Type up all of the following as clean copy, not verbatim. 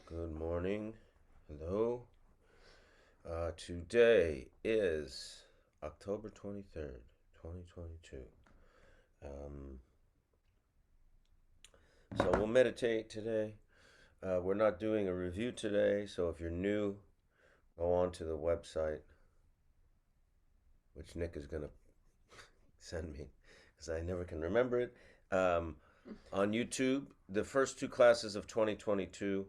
Good morning. Hello. Today is October 23rd, 2022. Um, so we'll meditate today. We're not doing a review today, so if you're new, go on to the website, which Nick is going to send me because I never can remember it. On YouTube, the first two classes of 2022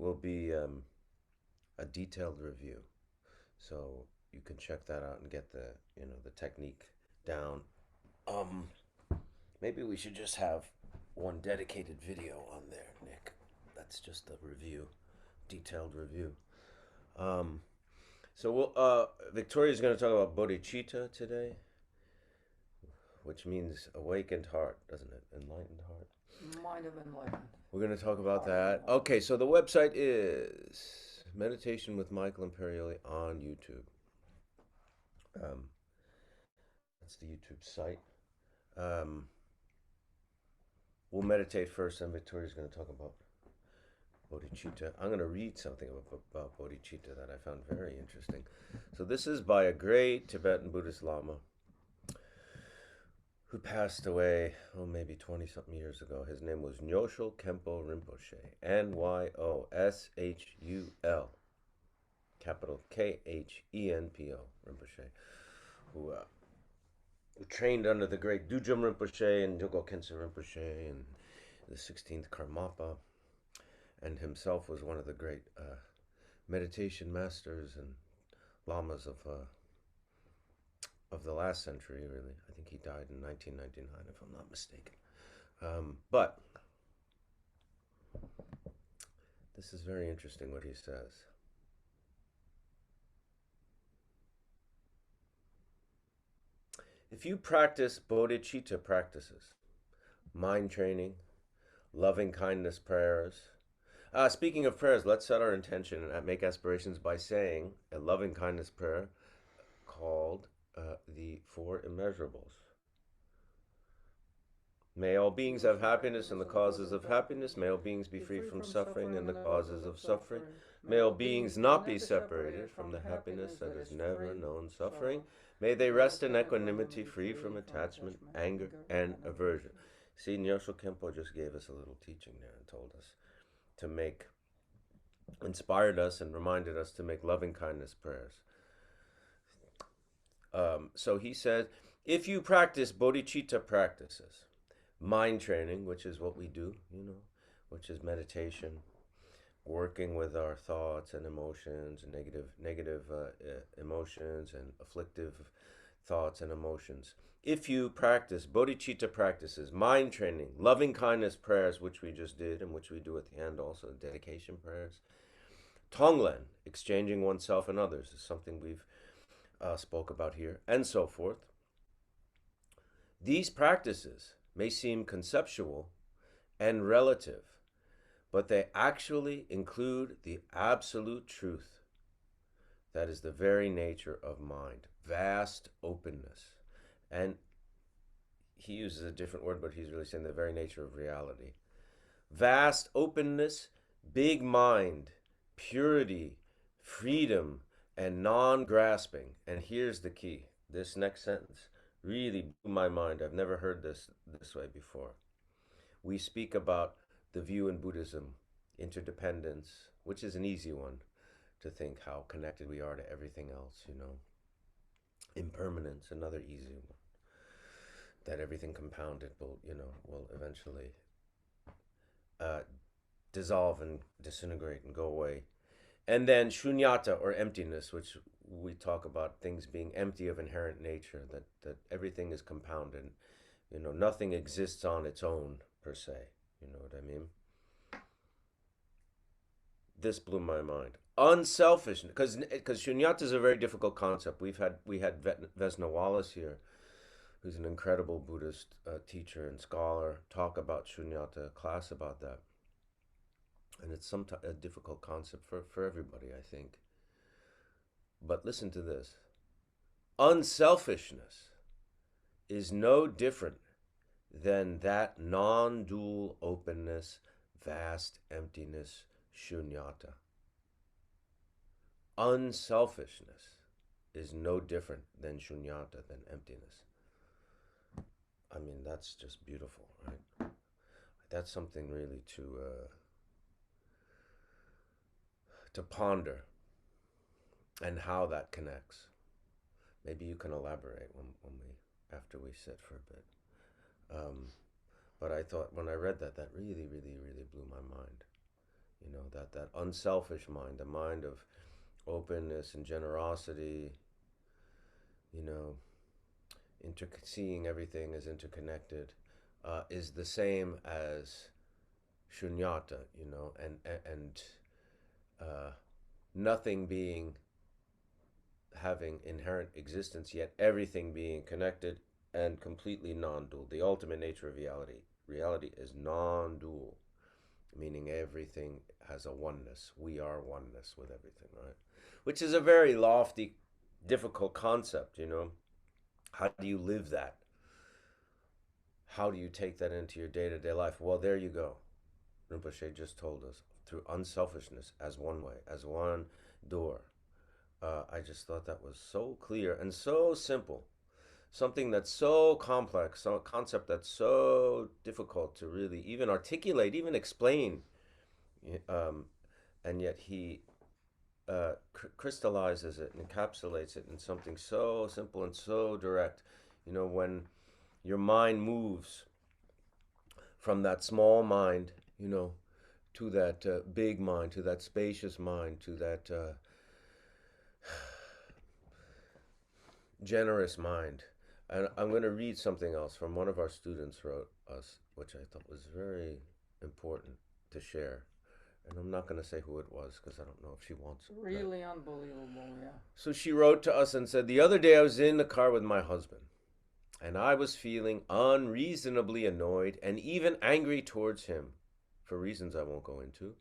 will be a detailed review. So you can check that out and get the technique down. Um, Maybe we should just have one dedicated video on there, Nick. That's just a review, detailed review. Um, Victoria's going to talk about bodhicitta today, which means awakened heart, doesn't it? Enlightened heart. Mind of enlightenment. We're going to talk about that. Okay, so the website is Meditation with Michael Imperioli on YouTube. Um, that's the YouTube site. Um, we'll meditate first, and Victoria's going to talk about bodhicitta. I'm going to read something about bodhicitta that I found very interesting. So this is by a great Tibetan Buddhist Lama who passed away, maybe 20-something years ago. His name was Nyoshul Khenpo Rinpoche, Nyosshul, capital Khenpo Rinpoche, who trained under the great Dujum Rinpoche and Nyogo Khense Rinpoche and the 16th Karmapa, and himself was one of the great meditation masters and lamas of the last century, really. I think he died in 1999, if I'm not mistaken. But this is very interesting what he says. If you practice bodhicitta practices, mind training, loving kindness prayers. Speaking of prayers, let's set our intention and make aspirations by saying a loving kindness prayer called the Four Immeasurables. May all beings have happiness and the causes of happiness. May all beings be free from suffering and the causes of suffering. May all beings not be separated from the happiness that has never known suffering. May they rest in equanimity, free from attachment, anger, and aversion. See, Nyoshul Khenpo just gave us a little teaching there and told us to inspired us and reminded us to make loving kindness prayers. So he said, if you practice bodhicitta practices, mind training, which is what we do, which is meditation, working with our thoughts and emotions, and negative emotions and afflictive thoughts and emotions. If you practice bodhicitta practices, mind training, loving kindness prayers, which we just did and which we do at the end also, dedication prayers, tonglen, exchanging oneself and others, is something we've spoke about here, and so forth. These practices may seem conceptual and relative, but they actually include the absolute truth that is the very nature of mind, vast openness. And he uses a different word, but he's really saying the very nature of reality. Vast openness, big mind, purity, freedom, and non-grasping. And here's the key. This next sentence really blew my mind. I've never heard this way before. We speak about the view in Buddhism, interdependence, which is an easy one to think how connected we are to everything else, Impermanence, another easy one. That everything compounded will eventually dissolve and disintegrate and go away. And then shunyata, or emptiness, which we talk about things being empty of inherent nature, that everything is compounded. Nothing exists on its own, per se. You know what I mean? This blew my mind. Unselfishness, because shunyata is a very difficult concept. We had Vesna Wallace here, who's an incredible Buddhist teacher and scholar, talk about shunyata, class about that. And it's a difficult concept for everybody, I think. But listen to this. Unselfishness is no different than that non-dual openness, vast emptiness, shunyata. Unselfishness is no different than shunyata, than emptiness. I mean, that's just beautiful, right? That's something really to ponder, and how that connects. Maybe you can elaborate when we after we sit for a bit. But I thought when I read that, that really, really, really blew my mind. You know, that unselfish mind, the mind of openness and generosity. You know, seeing everything as interconnected, is the same as shunyata. You know, and nothing being having inherent existence, yet everything being connected and completely non-dual. The ultimate nature of reality. Reality is non-dual, meaning everything has a oneness. We are oneness with everything, right? Which is a very lofty, difficult concept, you know. How do you live that? How do you take that into your day-to-day life? Well, there you go. Rinpoche just told us, through unselfishness, as one way, as one door. I just thought that was so clear and so simple. Something that's so complex, a concept that's so difficult to really even articulate, even explain. Um, and yet he crystallizes it and encapsulates it in something so simple and so direct. You know, when your mind moves from that small mind, you know, to that big mind, to that spacious mind, to that generous mind. And I'm going to read something else from one of our students wrote us, which I thought was very important to share. And I'm not going to say who it was because I don't know if she wants it. Really unbelievable, yeah. So she wrote to us and said, the other day I was in the car with my husband, and I was feeling unreasonably annoyed and even angry towards him for reasons I won't go into,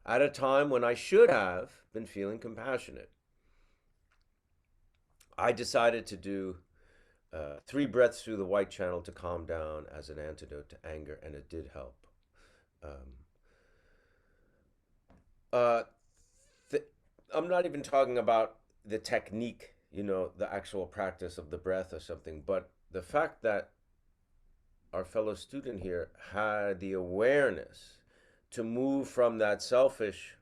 at a time when I should have been feeling compassionate. I decided to do 3 breaths through the white channel to calm down as an antidote to anger, and it did help. Um, uh, th- I'm not even talking about the technique, you know, the actual practice of the breath or something, but the fact that our fellow student here had the awareness to move from that selfish,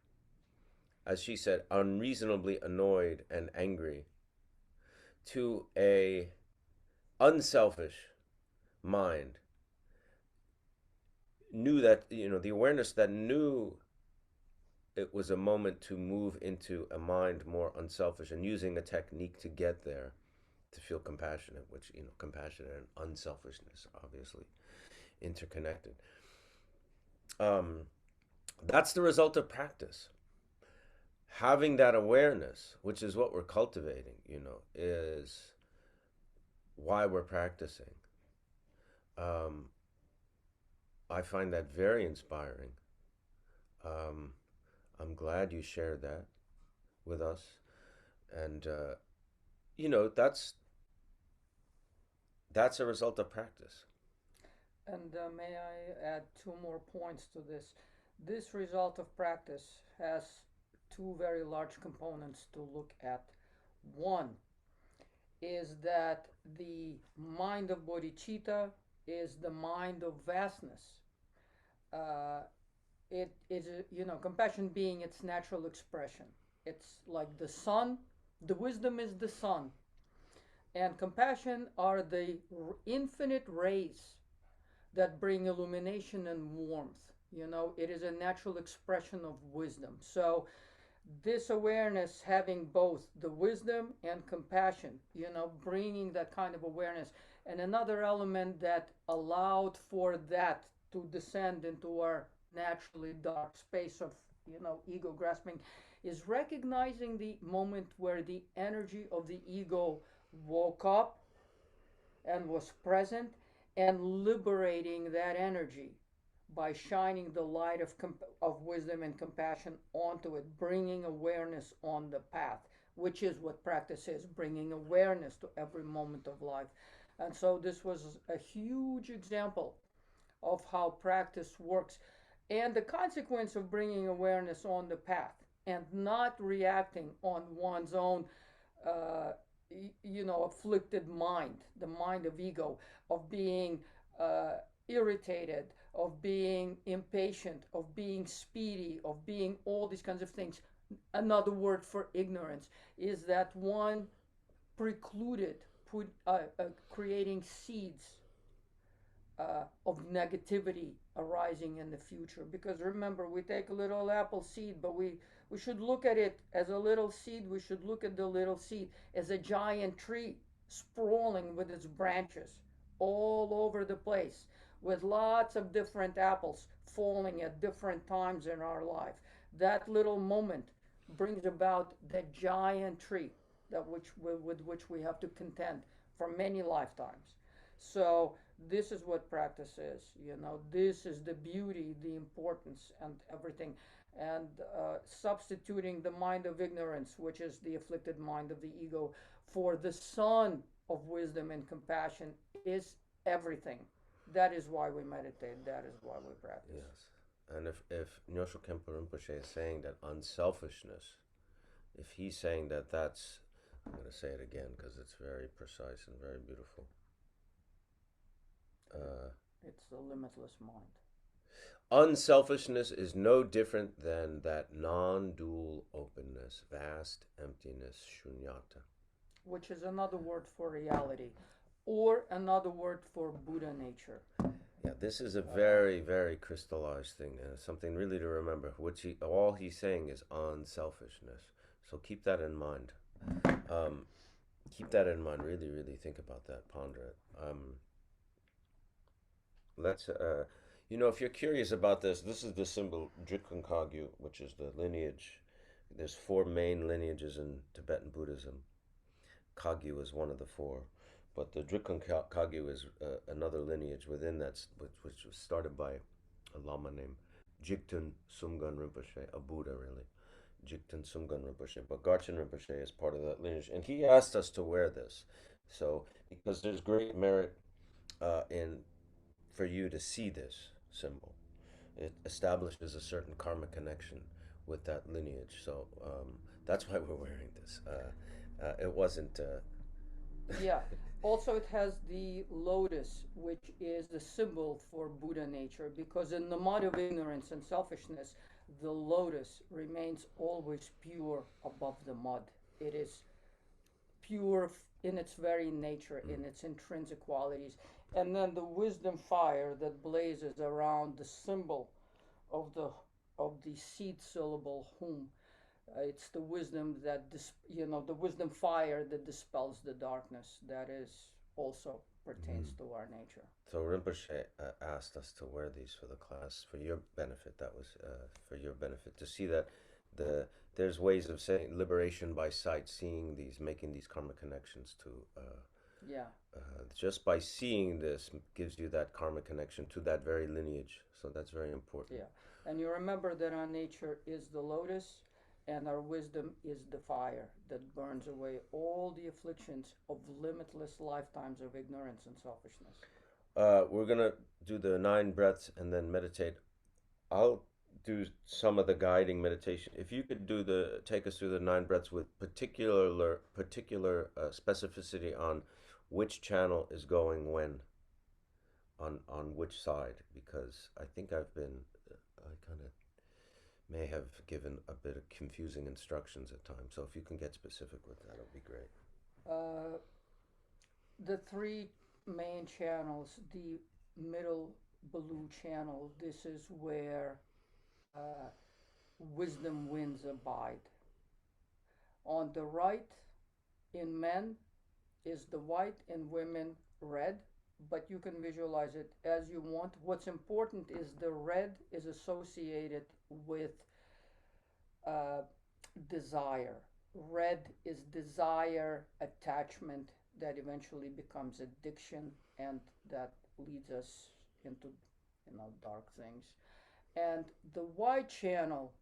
as she said, unreasonably annoyed and angry, to a unselfish mind, knew that, you know, the awareness that knew it was a moment to move into a mind more unselfish, and using a technique to get there, to feel compassionate, which, you know, compassion and unselfishness obviously interconnected. um, that's the result of practice. Having that awareness, which is what we're cultivating, you know, is why we're practicing. um, I find that very inspiring. um, I'm glad you shared that with us. And you know, that's a result of practice. And may I add two more points to this? This result of practice has two very large components to look at. One is that the mind of bodhicitta is the mind of vastness. Uh, it is, compassion being its natural expression. It's like the sun, the wisdom is the sun, and compassion are the infinite rays that bring illumination and warmth. It is a natural expression of wisdom. So, this awareness, having both the wisdom and compassion, bringing that kind of awareness. And another element that allowed for that to descend into our naturally dark space of, ego grasping is recognizing the moment where the energy of the ego woke up and was present, and liberating that energy by shining the light of wisdom and compassion onto it, bringing awareness on the path, which is what practice is, bringing awareness to every moment of life. And so this was a huge example of how practice works. and the consequence of bringing awareness on the path and not reacting on one's own uh, afflicted mind, the mind of ego, of being uh, irritated, of being impatient, of being speedy, of being all these kinds of things. Another word for ignorance is that one precluded creating seeds of negativity arising in the future. Because remember, we take a little apple seed, but we should look at it as a little seed. We should look at the little seed as a giant tree sprawling with its branches all over the place, with lots of different apples falling at different times in our life. That little moment brings about the giant tree with which we have to contend for many lifetimes. So this is what practice is. This is the beauty, the importance, and everything. And substituting the mind of ignorance, which is the afflicted mind of the ego, for the sun of wisdom and compassion is everything. That is why we meditate. That is why we practice. Yes. And if Nyosho Kempo Rinpoche is saying that unselfishness, if he's saying that that's, I'm going to say it again because it's very precise and very beautiful. It's the limitless mind. Unselfishness is no different than that non-dual openness, vast emptiness, shunyata. Which is another word for reality, or another word for Buddha nature. Yeah, this is a very, very crystallized thing, something really to remember. All he's saying is unselfishness. So keep that in mind. Keep that in mind. Really, really think about that. Ponder it. Let's, if you're curious about this is the symbol Drikung Kagyu, which is the lineage. There's four main lineages in Tibetan Buddhism. Kagyu is one of the four. But the Drikung Kagyu is another lineage within that, which was started by a Lama named Jigten Sumgun Rinpoche, a Buddha really. Jigten Sumgun Rinpoche. But Garchen Rinpoche is part of that lineage. And he asked us to wear this. So, because there's great merit in for you to see this symbol. It establishes a certain karma connection with that lineage. So that's why we're wearing this. It wasn't. Yeah. Also, it has the lotus, which is the symbol for Buddha nature, because in the mud of ignorance and selfishness, the lotus remains always pure above the mud. It is pure in its very nature, in its intrinsic qualities. And then the wisdom fire that blazes around the symbol of the seed syllable hum. It's the wisdom the wisdom fire that dispels the darkness. That is also pertains to our nature. So Rinpoche asked us to wear these for the class for your benefit. That was for your benefit to see that there's ways of saying liberation by sight, seeing these, making these karma connections to. Yeah. Just by seeing this gives you that karma connection to that very lineage. So that's very important. Yeah. And you remember that our nature is the lotus, and our wisdom is the fire that burns away all the afflictions of limitless lifetimes of ignorance and selfishness. We're gonna do the 9 breaths and then meditate. I'll do some of the guiding meditation. If you could take us through the 9 breaths with particular specificity on which channel is going when, on which side, because I think I kind of may have given a bit of confusing instructions at times. So if you can get specific with that, it'll be great. Uh, the three main channels, the middle blue channel, this is where uh, wisdom winds abide. On the right, in men, is the white, in women, red, but you can visualize it as you want. What's important is the red is associated with uh, desire. Red is desire, attachment that eventually becomes addiction, and that leads us into dark things. And the white channel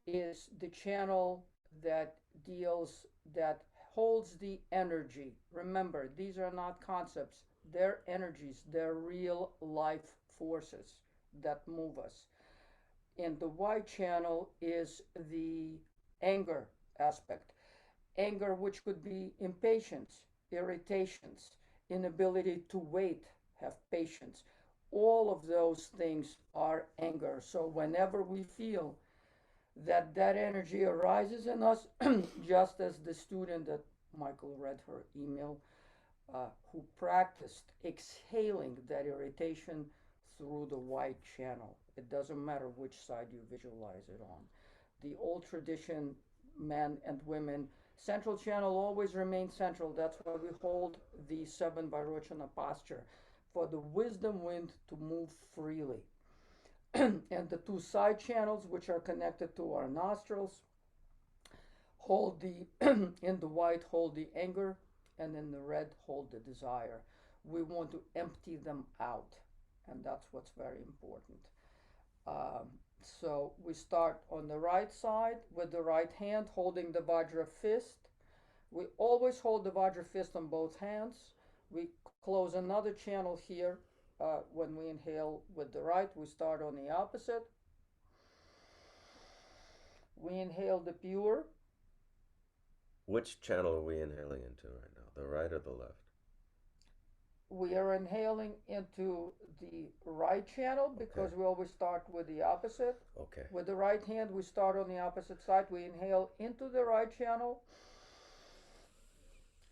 is the channel that deals that holds the energy. Remember, these are not concepts, they're energies, they're real life forces that move us. And the white channel is the anger aspect. Anger, which could be impatience, irritations, inability to wait, have patience. All of those things are anger. So whenever we feel that energy arises in us, just as the student that Michael read her email, who practiced exhaling that irritation through the white channel. It doesn't matter which side you visualize it on. The old tradition, men and women, central channel always remains central. That's why we hold the seven Vairochana posture for the wisdom wind to move freely. And the two side channels, which are connected to our nostrils, hold the in the white hold the anger, and in the red hold the desire. We want to empty them out, and that's what's very important. um, so we start on the right side with the right hand holding the Vajra fist. We always hold the Vajra fist on both hands. We close another channel here. When we inhale with the right, we start on the opposite. We inhale the pure. Which channel are we inhaling into right now? The right or the left? We are inhaling into the right channel because Okay. we always start with the opposite. Okay. With the right hand, we start on the opposite side. We inhale into the right channel.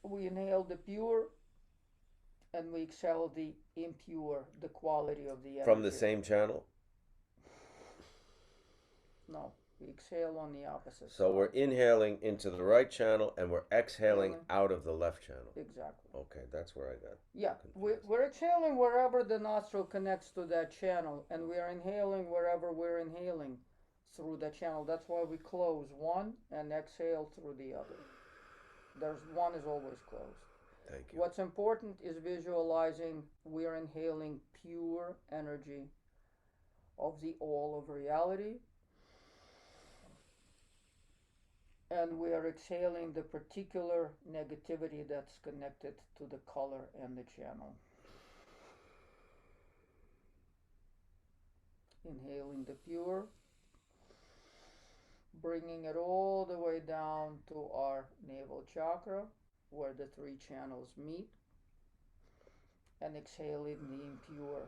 We inhale the pure, and we exhale the impure, the quality of the From the energy. same channel? No, we exhale on the opposite So side. we're inhaling into the right channel and we're exhaling Exhaling. out of the left channel. Exactly. Okay, that's where I got Yeah, confused. we're exhaling wherever the nostril connects to that channel, and we are inhaling wherever we're inhaling through that channel. That's why we close one and exhale through the other. There's one is always closed. Thank you. What's important is visualizing we're inhaling pure energy of the all of reality, and we are exhaling the particular negativity that's connected to the color and the channel. Inhaling the pure, bringing it all the way down to our navel chakra where the three channels meet, and exhaling the impure.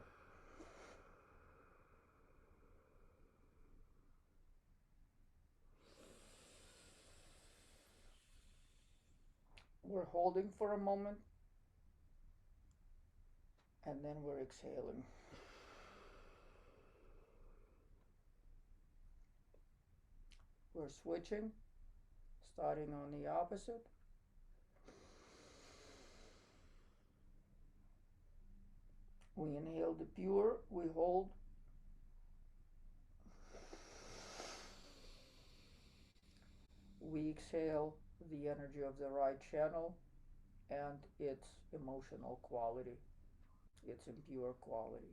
We're holding for a moment, and then we're exhaling. We're switching, starting on the opposite. We inhale the pure, we hold. We exhale the energy of the right channel and its emotional quality, its impure quality.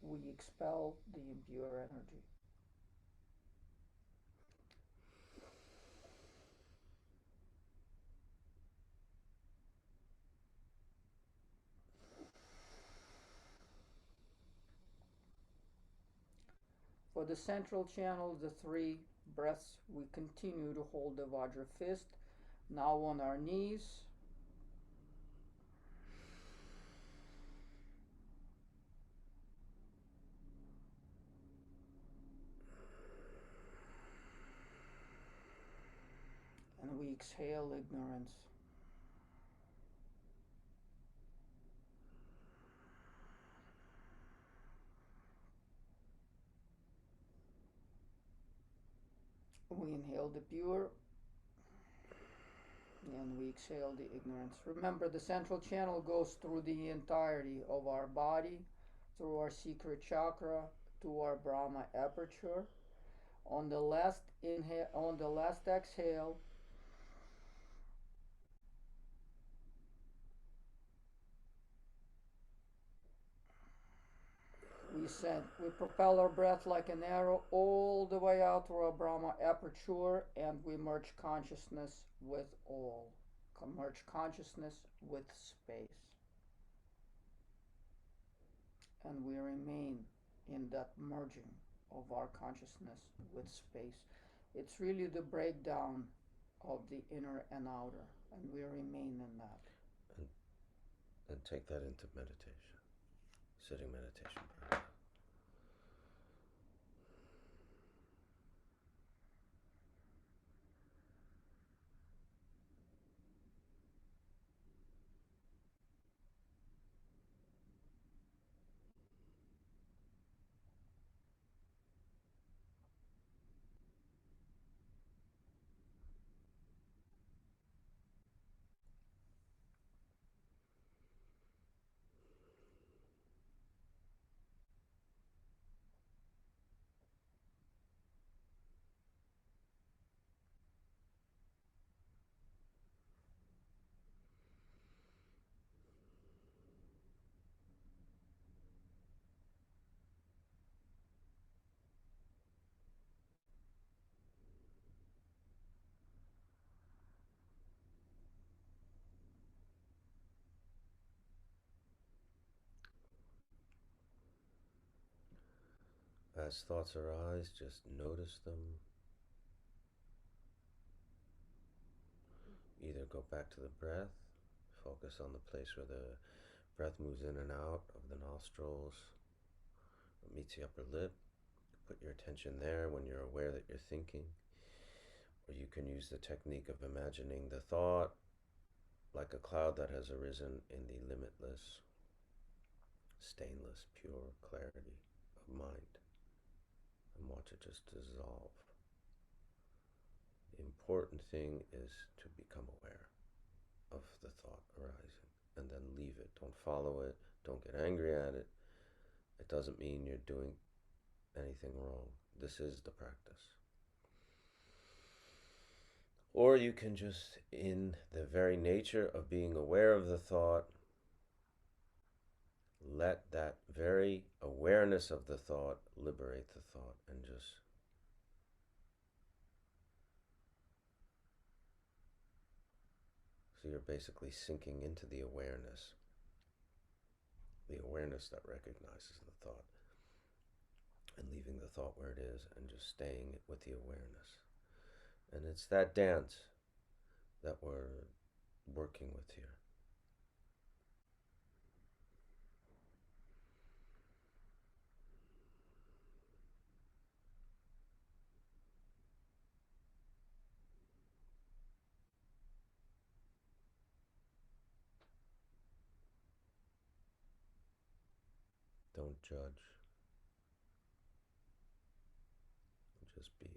We expel the impure energy. For the central channel, the three breaths, we continue to hold the Vajra fist, now on our knees. And we exhale ignorance. We inhale the pure, and we exhale the ignorance. Remember, the central channel goes through the entirety of our body, through our secret chakra, to our Brahma aperture. On the last inhale, on the last exhale, we propel our breath like an arrow all the way out through our Brahma aperture, and we merge consciousness with all. merge consciousness with space, and we remain in that merging of our consciousness with space. It's really the breakdown of the inner and outer, and we remain in that. And, and take that into meditation, sitting meditation. As thoughts arise, just notice them. Either go back to the breath, focus on the place where the breath moves in and out of the nostrils, meets the upper lip. Put your attention there when you're aware that you're thinking. Or you can use the technique of imagining the thought like a cloud that has arisen in the limitless, stainless, pure clarity of mind, and watch it just dissolve. The important thing is to become aware of the thought arising and then leave it. Don't follow it. Don't get angry at it. It doesn't mean you're doing anything wrong. This is the practice. Or you can just, in the very nature of being aware of the thought, let that very awareness of the thought liberate the thought, and just so you're basically sinking into the awareness that recognizes the thought, and leaving the thought where it is and just staying with the awareness. And it's that dance that we're working with here. Don't judge, just be.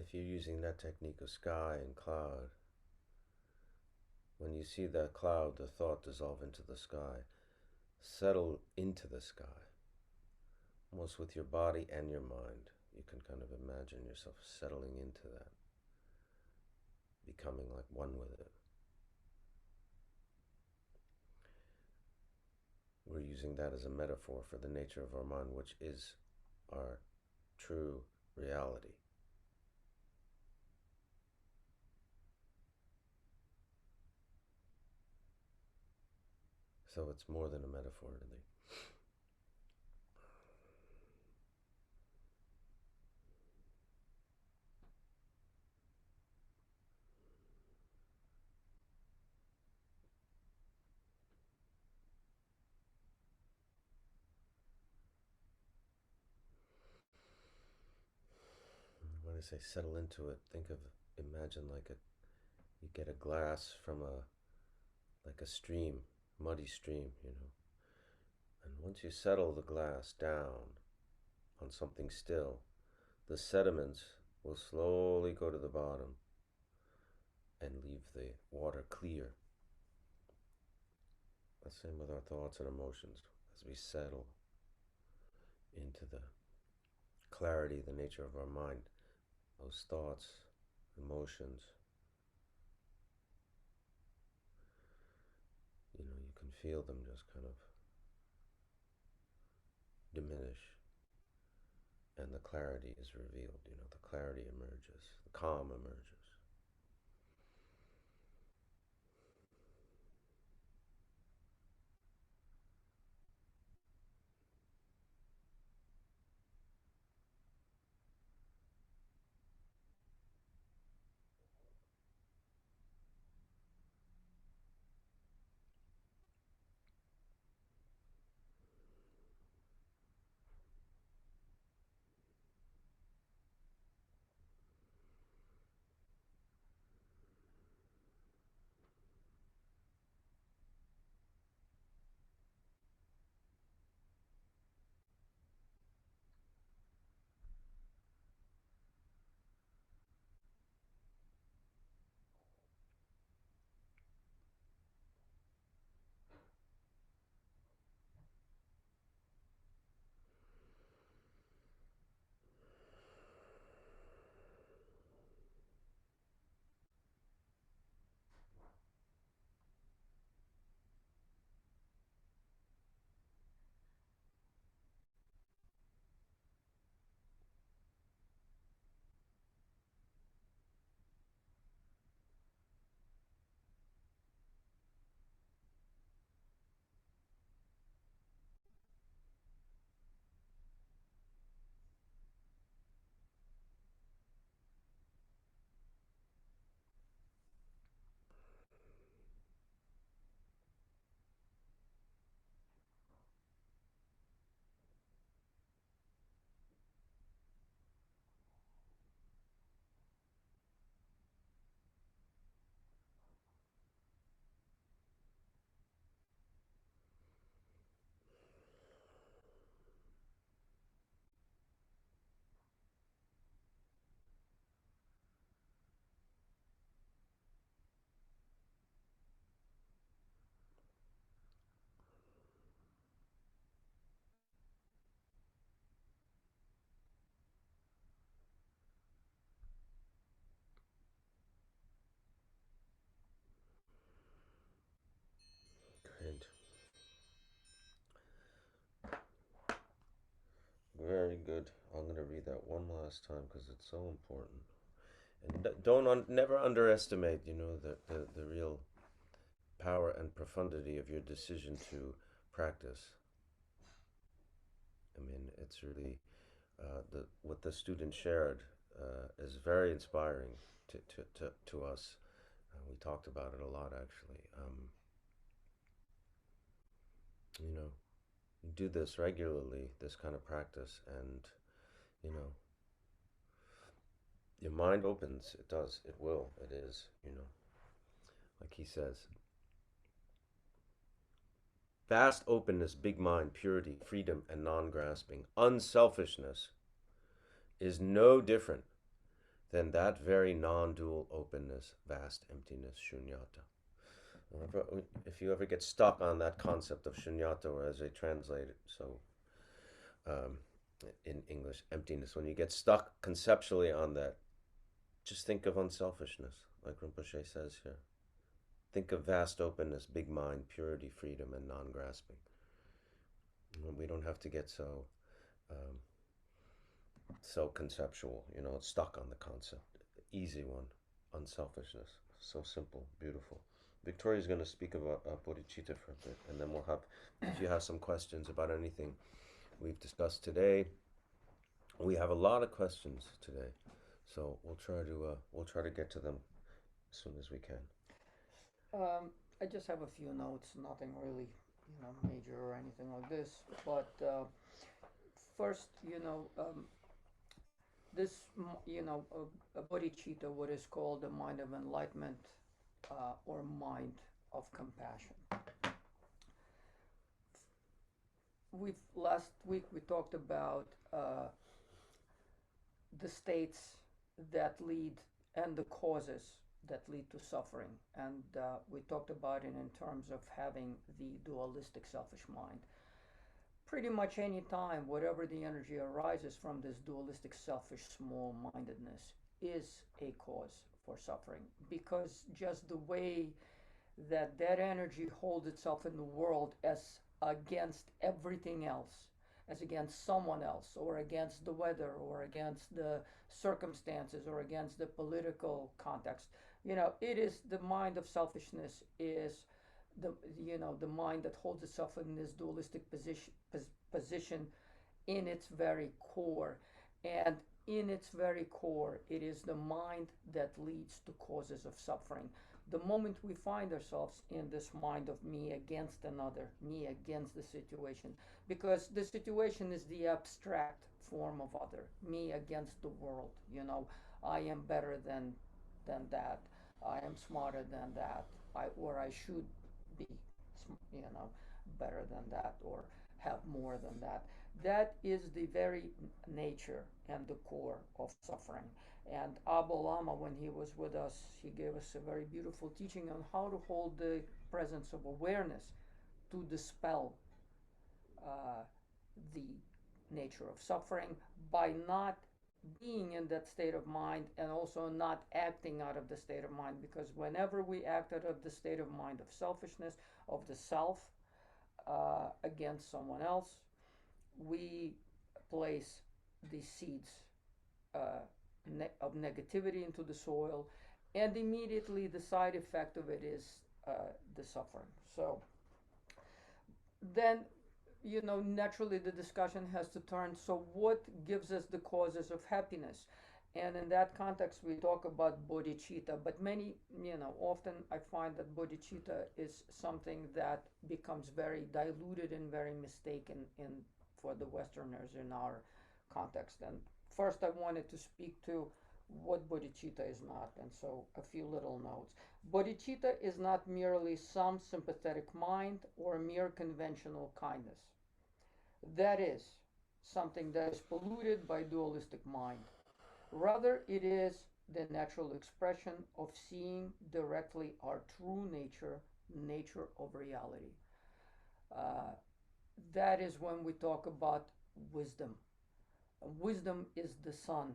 if you're using that technique of sky and cloud, when you see that cloud, the thought dissolve into the sky, settle into the sky, almost with your body and your mind. You can kind of imagine yourself settling into that, becoming like one with it. We're using that as a metaphor for the nature of our mind, which is our true reality. So it's more than a metaphor, really. When I say settle into it, imagine like you get a glass from like a stream, muddy stream, And once you settle the glass down on something still, the sediments will slowly go to the bottom and leave the water clear. The same with our thoughts and emotions. As we settle into the clarity, the nature of our mind, those thoughts, emotions, you can feel them just kind of diminish, and the clarity is revealed. The clarity emerges, the calm emerges. Great. Very good. I'm going to read that one last time because it's so important. And never underestimate, the real power and profundity of your decision to practice. I mean, it's really what the student shared is very inspiring to us. We talked about it a lot, actually. You do this regularly, this kind of practice, and you know, your mind opens. It does. It will. It is. Like he says, vast openness, big mind, purity, freedom, and non-grasping, unselfishness is no different then that very non-dual openness, vast emptiness, shunyata. If you ever get stuck on that concept of shunyata, or as they translate it, so um, in English, emptiness, when you get stuck conceptually on that, just think of unselfishness, like Rinpoche says here. Think of vast openness, big mind, purity, freedom, and non-grasping. We don't have to get um, so conceptual, stuck on the concept. Easy one, unselfishness. So simple, beautiful. Victoria's going to speak about bodhicitta for a bit, and then we'll have, if you have some questions about anything we've discussed today, we have a lot of questions today, so we'll try to get to them as soon as we can. I just have a few notes, nothing really, major or anything like this. But first, this, a bodhicitta, what is called the mind of enlightenment, or mind of compassion. We've Last week we talked about the states that lead and the causes that lead to suffering, and we talked about it in terms of having the dualistic selfish mind. Pretty much any time, whatever the energy arises from this dualistic selfish small mindedness is a cause for suffering, because just the way that that energy holds itself in the world as against everything else, as against someone else, or against the weather, or against the circumstances, or against the political context. It is the mind of selfishness, is the the mind that holds itself in this dualistic position in its very core. And in its very core, it is the mind that leads to causes of suffering. The moment we find ourselves in this mind of me against another, me against the situation, because the situation is the abstract form of other, me against the world, I am better than that, I am smarter than that, or I should be, you know, better than that, or have more than that. That is the very nature and the core of suffering. And Abba Lama, when he was with us, he gave us a very beautiful teaching on how to hold the presence of awareness to dispel uh, the nature of suffering by not being in that state of mind, and also not acting out of the state of mind. Because whenever we act out of the state of mind of selfishness, of the self, against someone else, we place the seeds uh, of negativity into the soil, and immediately the side effect of it is the suffering. So then, naturally the discussion has to turn, so what gives us the causes of happiness? And in that context, we talk about bodhicitta, but often I find that bodhicitta is something that becomes very diluted and very mistaken for the Westerners in our context. And first, I wanted to speak to what bodhicitta is not, and so a few little notes. Bodhicitta is not merely some sympathetic mind or mere conventional kindness. That is something that is polluted by dualistic mind. Rather, it is the natural expression of seeing directly our true nature, nature of reality. Uh, that is when we talk about wisdom. Wisdom is the sun,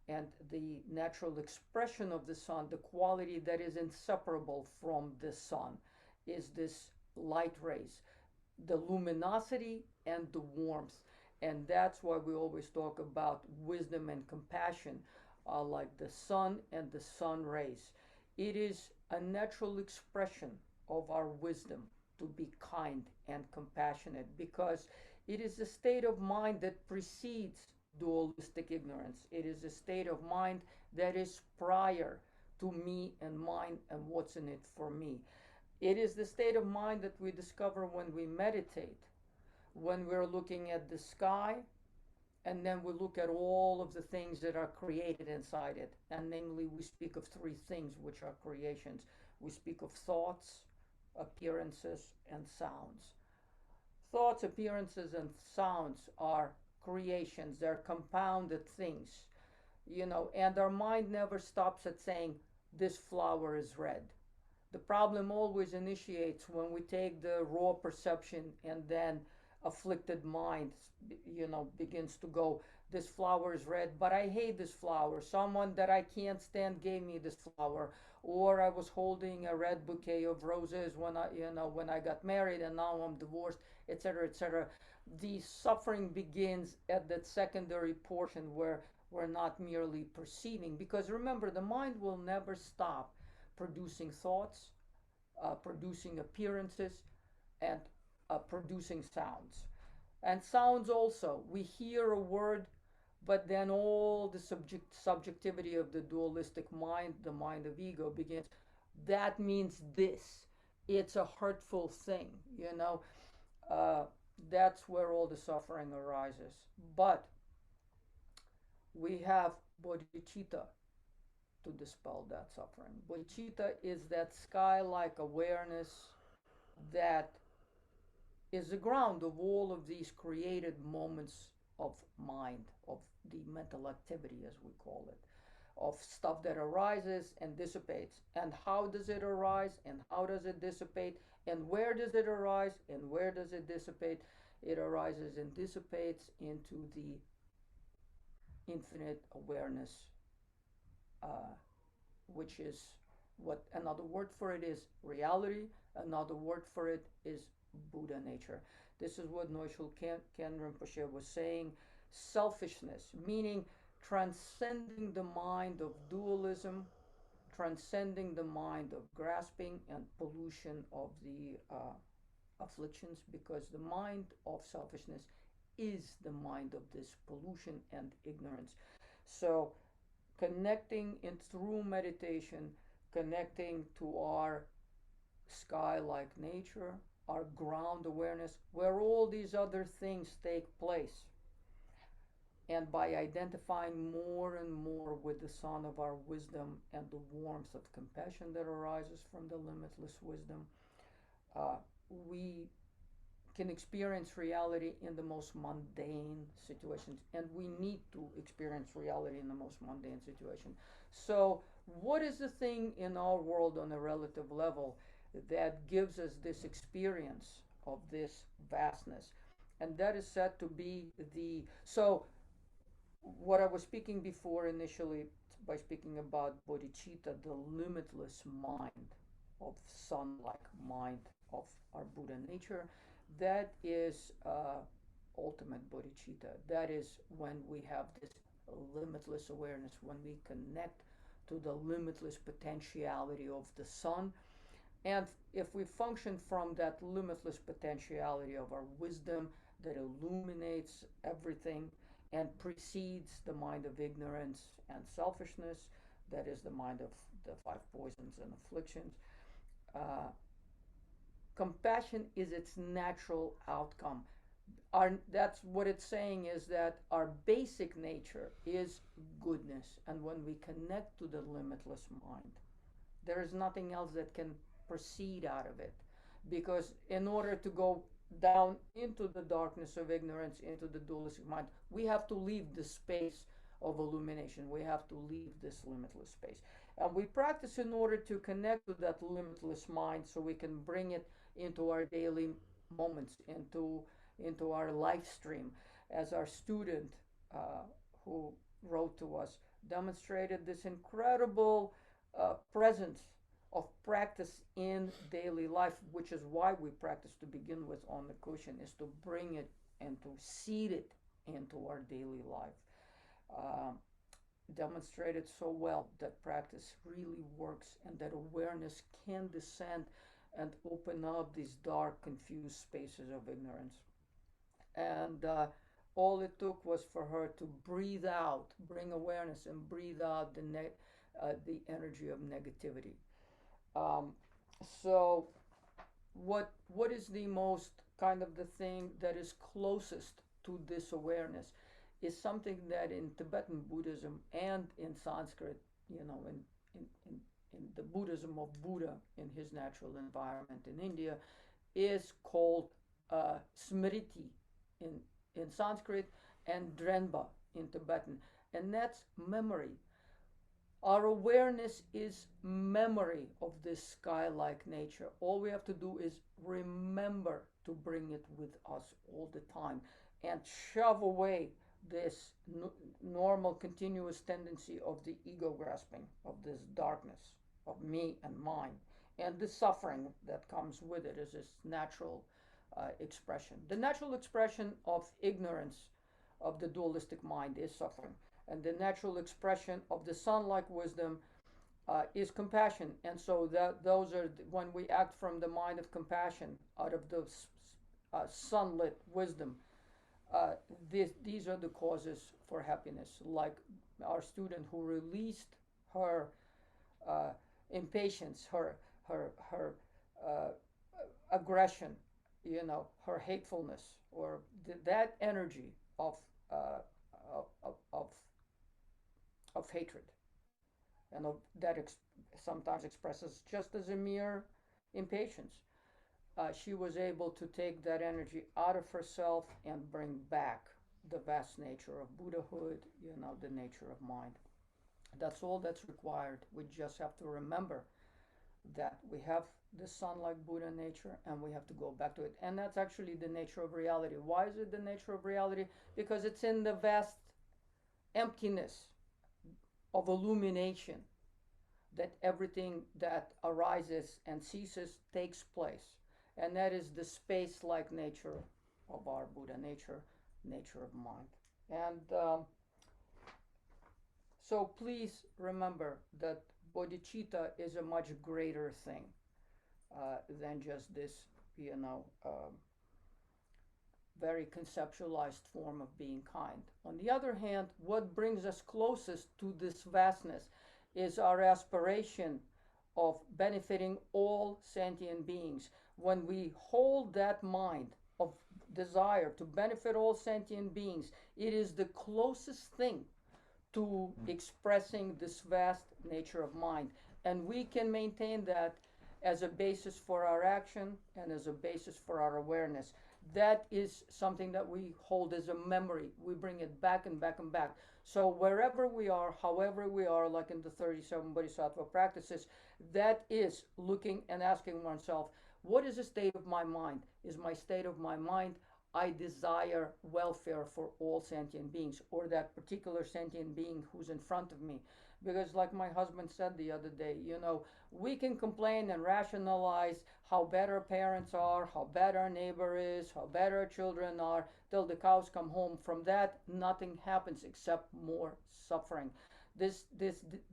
and the natural expression of the sun, the quality that is inseparable from the sun, is this light rays, the luminosity and the warmth. And that's why we always talk about wisdom and compassion, like the sun and the sun rays. It is a natural expression of our wisdom to be kind and compassionate, because it is a state of mind that precedes dualistic ignorance. It is a state of mind that is prior to me and mine and what's in it for me. It is the state of mind that we discover when we meditate, when we're looking at the sky, and then we look at all of the things that are created inside it. And namely, we speak of three things which are creations. We speak of thoughts, appearances, and sounds. Thoughts, appearances, and sounds are creations, they're compounded things. and our mind never stops at saying, this flower is red. The problem always initiates when we take the raw perception, and then afflicted mind, begins to go, this flower is red, but I hate this flower. Someone that I can't stand gave me this flower. Or I was holding a red bouquet of roses when I got married, and now I'm divorced, etc., etc. The suffering begins at that secondary portion where we're not merely perceiving. Because remember, the mind will never stop producing thoughts, producing appearances, and producing sounds. And sounds also, we hear a word, but then all the subjectivity of the dualistic mind, the mind of ego, begins. That means this. It's a hurtful thing, you know. Uh, that's where all the suffering arises. But we have bodhicitta to dispel that suffering. Bodhicitta is that sky like awareness that is the ground of all of these created moments of mind, of the mental activity, as we call it, of stuff that arises and dissipates. And how does it arise? And how does it dissipate? And where does it arise? And where does it dissipate? It arises and dissipates into the infinite awareness, uh, which is what another word for it is reality, another word for it is Buddha nature. This is what Noishul Ken Rinpoche was saying. Selfishness, meaning transcending the mind of dualism, transcending the mind of grasping and pollution of the afflictions, because the mind of selfishness is the mind of this pollution and ignorance. So connecting in through meditation, connecting to our sky like nature, our ground awareness, where all these other things take place. And by identifying more and more with the sun of our wisdom and the warmth of compassion that arises from the limitless wisdom, uh, we can experience reality in the most mundane situations, and we need to experience reality in the most mundane situation. So what is the thing in our world on a relative level that gives us this experience of this vastness? And that is said to be the so what I was speaking before initially, by speaking about bodhicitta, the limitless mind of sun-like mind of our Buddha nature, that is ultimate bodhicitta. That is when we have this limitless awareness, when we connect to the limitless potentiality of the sun. And if we function from that limitless potentiality of our wisdom that illuminates everything and precedes the mind of ignorance and selfishness, that is the mind of the five poisons and afflictions, uh, compassion is its natural outcome. That's what it's saying, is that our basic nature is goodness. And when we connect to the limitless mind, there is nothing else that can proceed out of it. Because in order to go down into the darkness of ignorance, into the dualistic mind, we have to leave the space of illumination. We have to leave this limitless space. And we practice in order to connect to that limitless mind so we can bring it into our daily moments, into our life stream. As our student who wrote to us demonstrated this incredible presence of practice in daily life, which is why we practice to begin with on the cushion, is to bring it and to seed it into our daily life. Um, Demonstrated so well that practice really works, and that awareness can descend and open up these dark, confused spaces of ignorance. And all it took was for her to breathe out, bring awareness, and breathe out the energy of negativity. Um, so, what is the most kind of the thing that is closest to this awareness is something that in Tibetan Buddhism and in Sanskrit, in the Buddhism of Buddha in his natural environment in India, is called Smriti in Sanskrit, and Drenpa in Tibetan. and that's memory. Our awareness is memory of this sky-like nature. All we have to do is remember to bring it with us all the time and shove away this normal continuous tendency of the ego grasping, of this darkness, of me and mine, and the suffering that comes with it is this natural expression. The natural expression of ignorance of the dualistic mind is suffering, and the natural expression of the sun-like wisdom is compassion. And so that those are when we act from the mind of compassion, out of the sunlit wisdom. These are the causes for happiness. Like our student who released her impatience, her uh, aggression, her hatefulness, or that energy uh, of of hatred, and that sometimes expresses just as a mere impatience. She was able to take that energy out of herself and bring back the vast nature of Buddhahood, the nature of mind. That's all that's required. We just have to remember that we have the sun like Buddha nature and we have to go back to it. And that's actually the nature of reality. Why is it the nature of reality? Because it's in the vast emptiness of illumination that everything that arises and ceases takes place. And that is the space like nature of our Buddha nature of mind. And so please remember that bodhicitta is a much greater thing than just this, very conceptualized form of being kind. On the other hand, what brings us closest to this vastness is our aspiration of benefiting all sentient beings. When we hold that mind of desire to benefit all sentient beings, it is the closest thing to expressing this vast nature of mind. And we can maintain that as a basis for our action and as a basis for our awareness. That is something that we hold as a memory. We bring it back and back and back. So wherever we are, however we are, like in the 37 Bodhisattva practices, that is looking and asking oneself, what is the state of my mind? Is my state of my mind, I desire welfare for all sentient beings, or that particular sentient being who's in front of me? Because like my husband said the other day, we can complain and rationalize how bad our parents are, how bad our neighbor is, how bad our children are, till the cows come home. From that, nothing happens except more suffering. This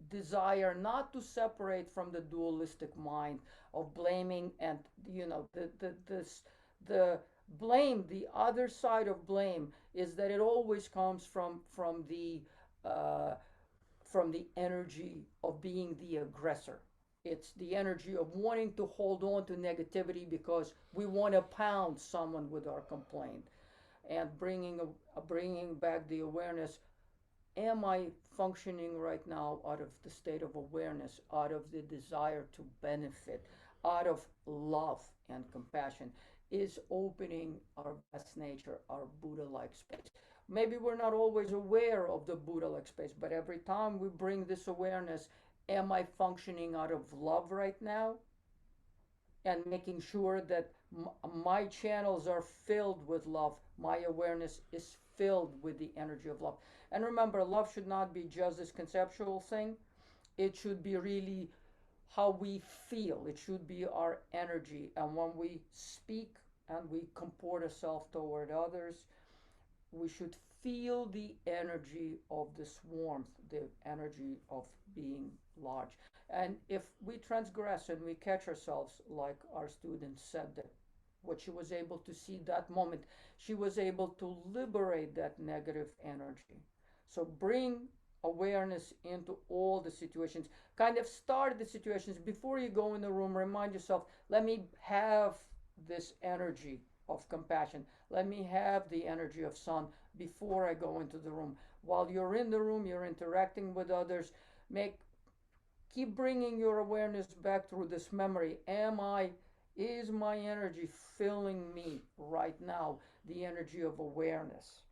desire not to separate from the dualistic mind of blaming, and the blame, the other side of blame, is that it always comes uh, from the energy of being the aggressor. It's the energy of wanting to hold on to negativity because we want to pound someone with our complaint, and bringing back the awareness. Am I functioning right now out of the state of awareness, out of the desire to benefit, out of love and compassion? Is opening our vast nature, our Buddha like space. Maybe we're not always aware of the Buddha like space, but every time we bring this awareness, am I functioning out of love right now? And making sure that my channels are filled with love, my awareness is filled with the energy of love. And remember, love should not be just this conceptual thing, it should be really how we feel. It should be our energy. And when we speak and we comport ourselves toward others, we should feel the energy of this warmth, the energy of being large. And if we transgress and we catch ourselves, like our student said, that what she was able to see that moment, she was able to liberate that negative energy. So bring awareness into all the situations. Kind of start the situations before you go in the room. Remind yourself, let me have this energy of compassion. Let me have the energy of sun before I go into the room. While you're in the room, you're interacting with others. Keep bringing your awareness back through this memory. Is my energy filling me right now? The energy of awareness.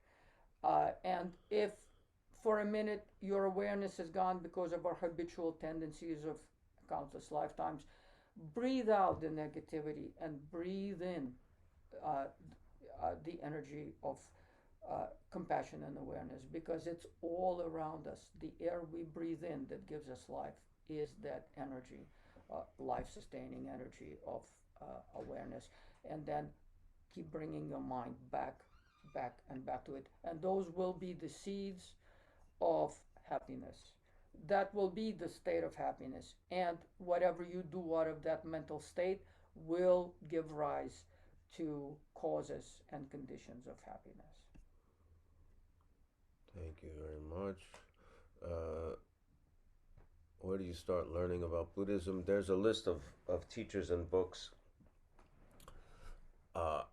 And if for a minute your awareness is gone because of our habitual tendencies of countless lifetimes. Breathe out the negativity and breathe in uh, the energy of compassion and awareness, because it's all around us. The air we breathe in that gives us life is that energy, life sustaining energy of awareness. And then keep bringing your mind back, and back to it. And those will be the seeds of happiness. That will be the state of happiness. And whatever you do out of that mental state will give rise to causes and conditions of happiness. Thank you very much. Uh, where do you start learning about Buddhism? There's a list of teachers and books on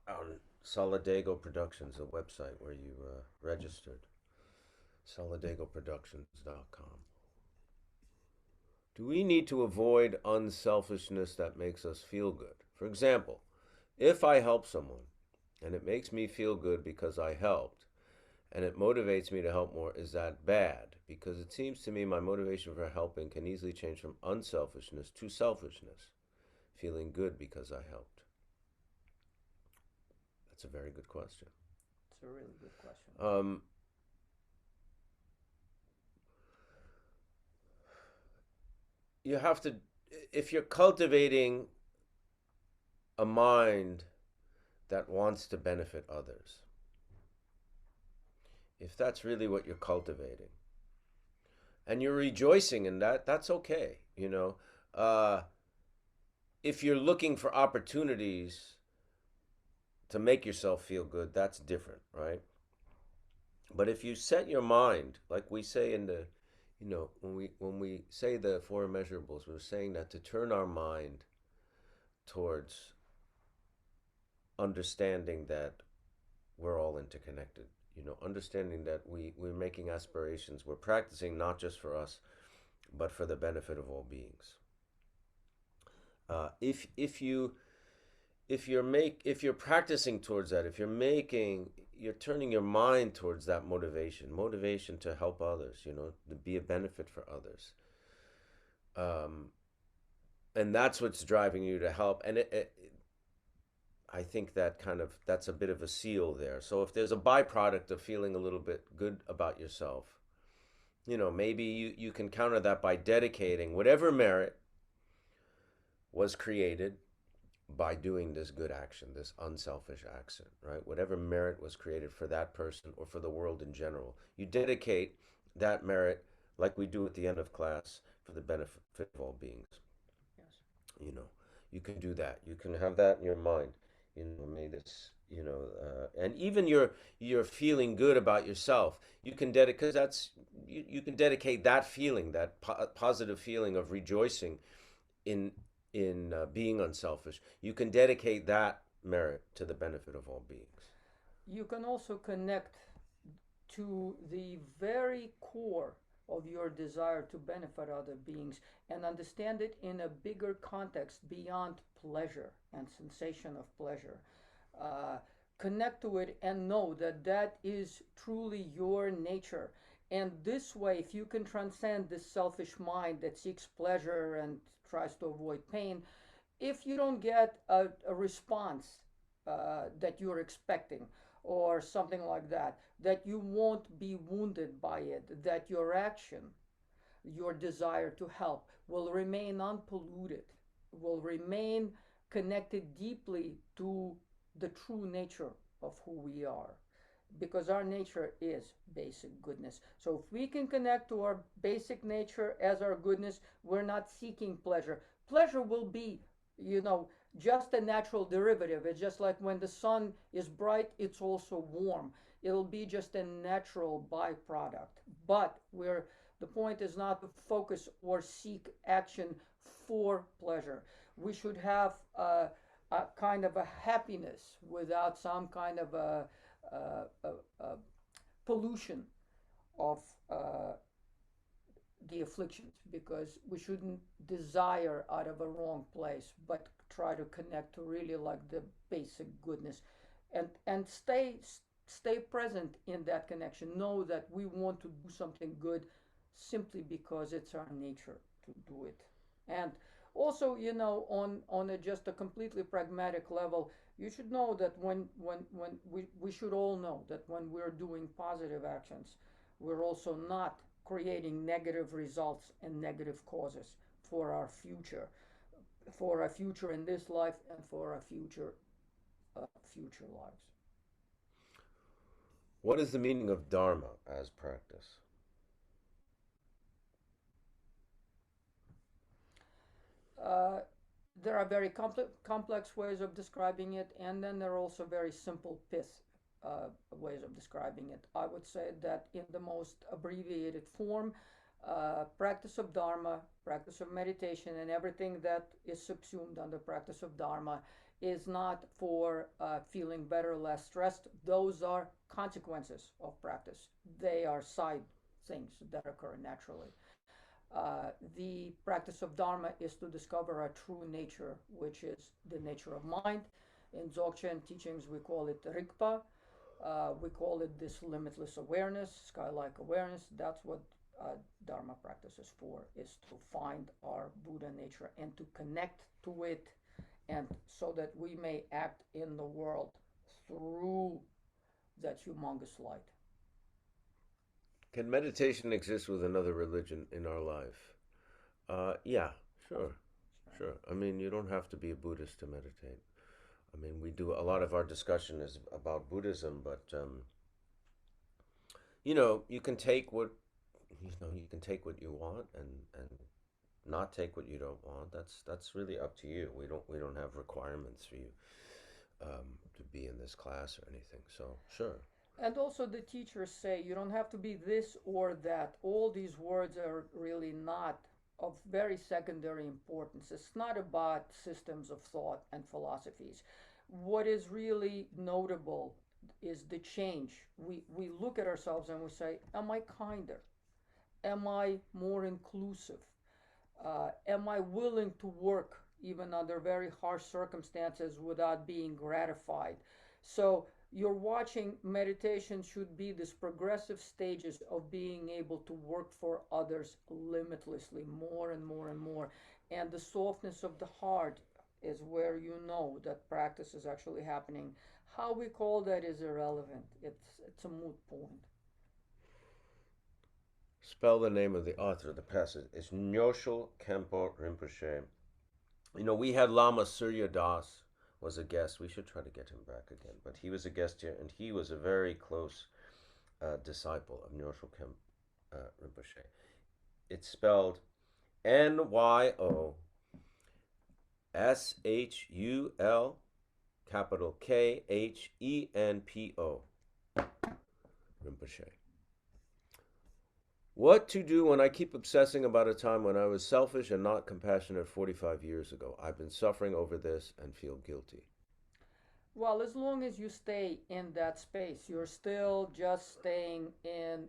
Solidago Productions, a website where you registered. SolidagoProductions.com. Do we need to avoid unselfishness that makes us feel good? For example, if I help someone and it makes me feel good because I helped, and it motivates me to help more, is that bad? Because it seems to me my motivation for helping can easily change from unselfishness to selfishness, feeling good because I helped. That's a very good question. It's a really good question. You have to, if you're cultivating a mind that wants to benefit others, if that's really what you're cultivating, and you're rejoicing in that, that's okay. If you're looking for opportunities to make yourself feel good, that's different, right? But if you set your mind, like we say in the, when we say the four immeasurables, we're saying that to turn our mind towards understanding that we're all interconnected, understanding that we're making aspirations, we're practicing not just for us, but for the benefit of all beings. If you're practicing towards that, if you're turning your mind towards that motivation to help others, to be a benefit for others, and that's what's driving you to help. And I think that's a bit of a seal there. So if there's a byproduct of feeling a little bit good about yourself, maybe you can counter that by dedicating whatever merit was created by doing this good action, this unselfish action, right? Whatever merit was created for that person or for the world in general, you dedicate that merit, like we do at the end of class, for the benefit of all beings. Yes. You can do that. You can have that in your mind. May this, and even you're feeling good about yourself. You can dedicate, because you can dedicate that feeling, that positive feeling of rejoicing in being unselfish. You can dedicate that merit to the benefit of all beings. You can also connect to the very core of your desire to benefit other beings and understand it in a bigger context beyond pleasure and sensation of pleasure. Uh, Connect to it and know that that is truly your nature. And this way, if you can transcend this selfish mind that seeks pleasure and tries to avoid pain, if you don't get a response that you're expecting or something like that, that you won't be wounded by it, that your action, your desire to help will remain unpolluted, will remain connected deeply to the true nature of who we are. Because our nature is basic goodness. So if we can connect to our basic nature as our goodness, we're not seeking pleasure. Pleasure will be, you know, just a natural derivative. It's just like when the sun is bright, it's also warm. It'll be just a natural byproduct. But the point is not to focus or seek action for pleasure. We should have a kind of a happiness without some kind of a pollution of the afflictions, because we shouldn't desire out of a wrong place, but try to connect to really like the basic goodness, and stay stay present in that connection. Know that we want to do something good simply because it's our nature to do it. And also, on just a completely pragmatic level, you should know that when we should all know that when we're doing positive actions, we're also not creating negative results and negative causes for our future, in this life and for our future lives. What is the meaning of Dharma as practice? Uh, there are very complex ways of describing it, and then there are also very simple pith ways of describing it. I would say that in the most abbreviated form, practice of Dharma, practice of meditation, and everything that is subsumed under practice of Dharma is not for feeling better, less stressed. Those are consequences of practice. They are side things that occur naturally. The practice of Dharma is to discover our true nature, which is the nature of mind. In Dzogchen teachings, we call it Rigpa. We call it this limitless awareness, sky-like awareness. That's what Dharma practice is for, is to find our Buddha nature and to connect to it, and so that we may act in the world through that humongous light. Can meditation exist with another religion in our life? Yeah, sure, sure. I mean, you don't have to be a Buddhist to meditate. I mean, we do a lot of our discussion is about Buddhism, but you can take what you can take what you want and not take what you don't want. That's really up to you. We don't have requirements for you to be in this class or anything. So sure. And also, the teachers say you don't have to be this or that. All these words are really not of very secondary importance. It's not about systems of thought and philosophies. What is really notable is the change. We look at ourselves and we say, am I kinder? Am I more inclusive? Am I willing to work even under very harsh circumstances without being gratified? So you're watching meditation should be this progressive stages of being able to work for others limitlessly, more and more and more. And the softness of the heart is where you know that practice is actually happening. How we call that is irrelevant. It's a moot point. Spell the name of the author of the passage. It's Nyoshul Kempo Rinpoche. We had Lama Surya Das was a guest. We should try to get him back again. But he was a guest here, and he was a very close disciple of Nyoshul Kempo Rinpoche. It's spelled Nyosshul capital Khenpo Rinpoche. What to do when I keep obsessing about a time when I was selfish and not compassionate 45 years ago? I've been suffering over this and feel guilty. Well, as long as you stay in that space, you're still just staying in,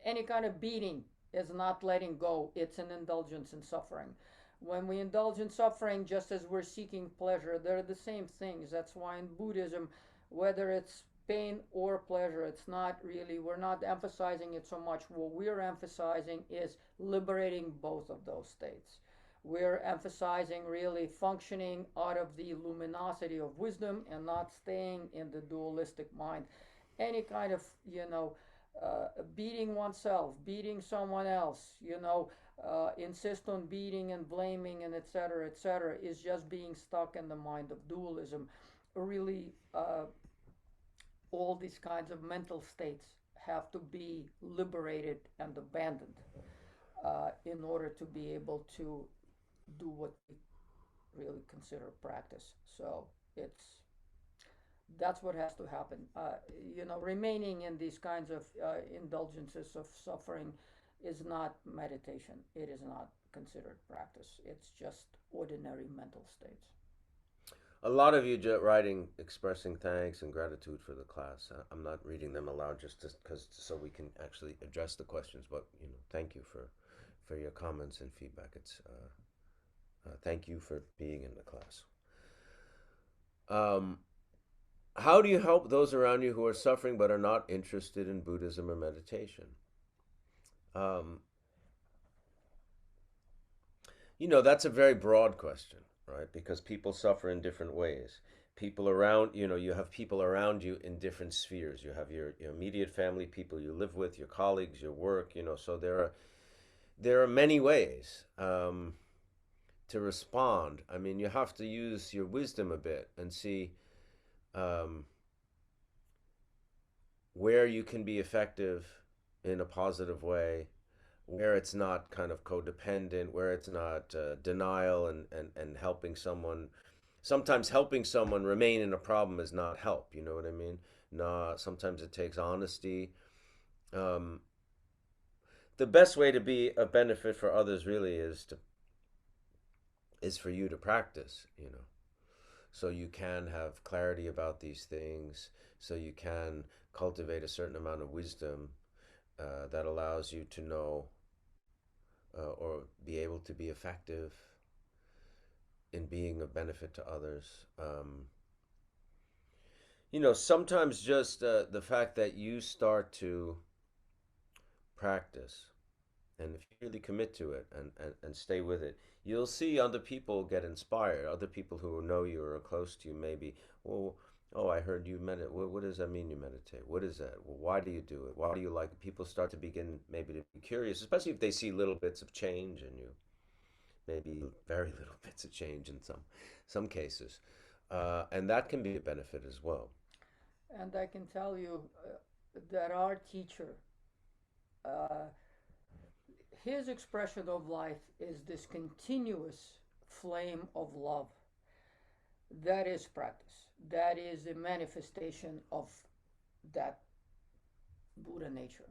any kind of beating is not letting go. It's an indulgence in suffering. When we indulge in suffering, just as we're seeking pleasure, they're the same things. That's why in Buddhism, whether it's pain or pleasure, it's not really, we're not emphasizing it so much. What we're emphasizing is liberating both of those states. We're emphasizing really functioning out of the luminosity of wisdom and not staying in the dualistic mind. Any kind of, beating oneself, beating someone else, insist on beating and blaming and etc., is just being stuck in the mind of dualism. Really, all these kinds of mental states have to be liberated and abandoned in order to be able to do what we really consider practice. So it's that's what has to happen. Remaining in these kinds of indulgences of suffering is not meditation. It is not considered practice. It's just ordinary mental states. A lot of you writing, expressing thanks and gratitude for the class. I'm not reading them aloud just because so we can actually address the questions. But thank you for your comments and feedback. It's thank you for being in the class. Um, How do you help those around you who are suffering but are not interested in Buddhism or meditation? Um, that's a very broad question, right? Because people suffer in different ways. People around, you have people around you in different spheres. You have your immediate family, people you live with, your colleagues, your work, so there are many ways to respond. I mean, you have to use your wisdom a bit and see um, where you can be effective in a positive way, where it's not kind of codependent, where it's not denial and helping someone. Sometimes helping someone remain in a problem is not help. You know what I mean? Nah, sometimes it takes honesty. Um, the best way to be a benefit for others really is for you to practice. So you can have clarity about these things. So you can cultivate a certain amount of wisdom that allows you to know or be able to be effective in being of benefit to others. Sometimes just the fact that you start to practice, and if you really commit to it and stay with it, you'll see other people get inspired. Other people who know you or are close to you, maybe, well, oh, I heard you meditate. What does that mean, you meditate? What is that? Well, why do you do it? Why do you like it? People start to begin maybe to be curious, especially if they see little bits of change in you, maybe very little bits of change in some cases, and that can be a benefit as well. And I can tell you that our teacher, uh, his expression of life is this continuous flame of love. That is practice. That is a manifestation of that Buddha nature.